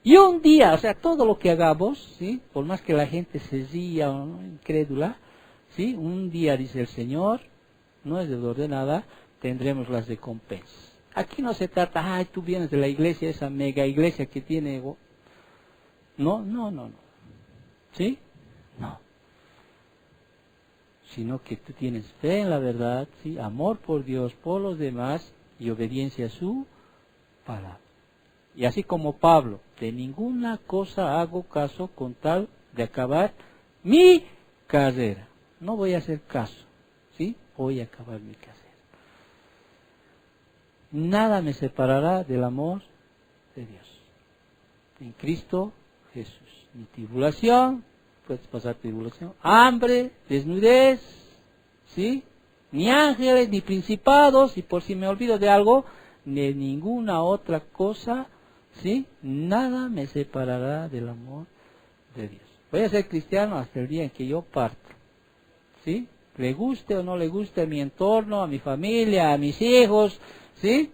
Y un día, o sea, todo lo que hagamos, ¿sí? Por más que la gente se ría o no, incrédula, ¿sí? Un día, dice el Señor, no es deudor de nada, tendremos las recompensas. Aquí no se trata, ay, tú vienes de la iglesia, esa mega iglesia que tiene... No. ¿Sí? No. Sino que tú tienes fe en la verdad, ¿sí? Amor por Dios, por los demás y obediencia a su palabra. Y así como Pablo, de ninguna cosa hago caso con tal de acabar mi carrera. No voy a hacer caso, ¿sí? Voy a acabar mi carrera. Nada me separará del amor de Dios. En Cristo Jesús. Ni tribulación, puedes pasar tribulación, hambre, desnudez, ¿sí? ni ángeles, ni principados, y por si me olvido de algo, ni ninguna otra cosa, ¿sí? Nada me separará del amor de Dios. Voy a ser cristiano hasta el día en que yo parta, ¿sí? Le guste o no le guste a mi entorno, a mi familia, a mis hijos, ¿sí?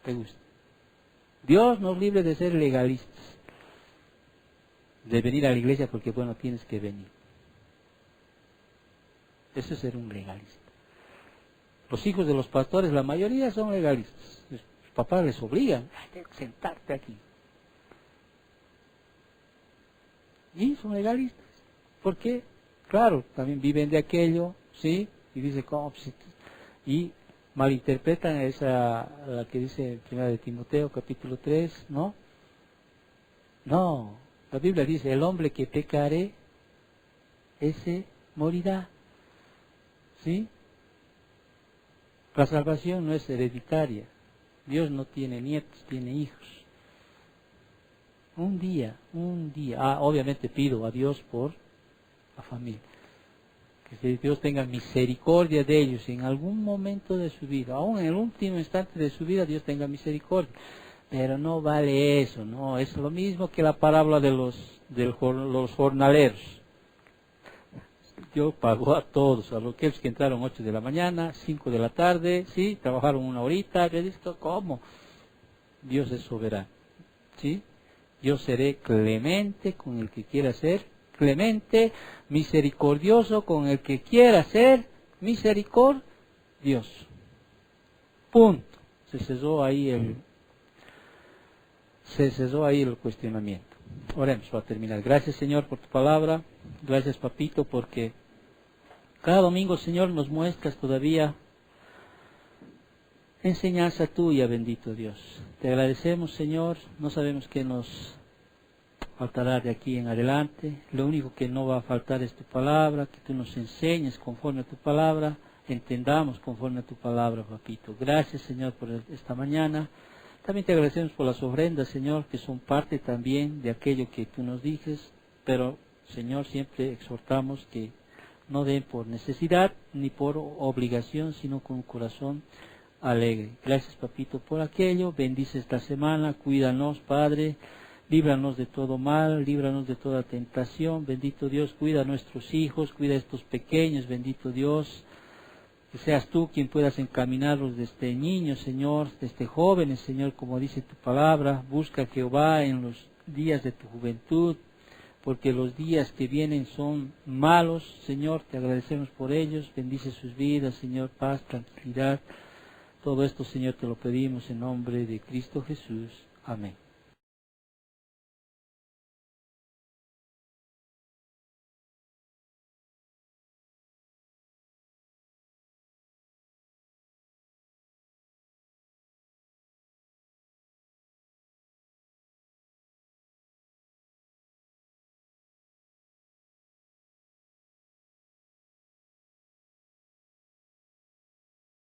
Le gusta. Dios nos libre de ser legalistas, de venir a la iglesia porque, bueno, tienes que venir. Eso es ser un legalista. Los hijos de los pastores, la mayoría son legalistas. Los papás les obligan, tienes que sentarte aquí. Y son legalistas. ¿Por qué? Claro, también viven de aquello, ¿sí? Y dice, ¿cómo? Y malinterpretan esa, la que dice en 1 de Timoteo, capítulo 3, ¿no? No, la Biblia dice, el hombre que pecare, ese morirá. ¿Sí? La salvación no es hereditaria. Dios no tiene nietos, tiene hijos. Un día. Obviamente pido a Dios por la familia. Que Dios tenga misericordia de ellos en algún momento de su vida. Aún en el último instante de su vida, Dios tenga misericordia. Pero no vale eso, no. Es lo mismo que la parábola de los jornaleros. Dios pagó a todos, a los que entraron 8 de la mañana, 5 de la tarde, ¿sí? Trabajaron una horita, ¿cómo? Dios es soberano, ¿sí? Yo seré clemente con el que quiera ser clemente, misericordioso con el que quiera ser misericordioso. Punto. Se cesó ahí el cuestionamiento. Oremos para terminar. Gracias, Señor, por tu palabra. Gracias, Papito, porque cada domingo, Señor, nos muestras todavía enseñanza tuya, bendito Dios. Te agradecemos, Señor. No sabemos qué nos faltará de aquí en adelante. Lo único que no va a faltar es tu palabra, que tú nos enseñes conforme a tu palabra, entendamos conforme a tu palabra, Papito. Gracias, Señor, por esta mañana. También te agradecemos por las ofrendas, Señor, que son parte también de aquello que tú nos dices, pero, Señor, siempre exhortamos que no den por necesidad ni por obligación, sino con un corazón alegre. Gracias, Papito, por aquello. Bendice esta semana, cuídanos, Padre, líbranos de todo mal, líbranos de toda tentación. Bendito Dios, cuida a nuestros hijos, cuida a estos pequeños, bendito Dios. Que seas tú quien puedas encaminarlos desde niños, Señor, desde jóvenes, Señor, como dice tu palabra. Busca a Jehová en los días de tu juventud, porque los días que vienen son malos, Señor. Te agradecemos por ellos. Bendice sus vidas, Señor, paz, tranquilidad. Todo esto, Señor, te lo pedimos en nombre de Cristo Jesús. Amén.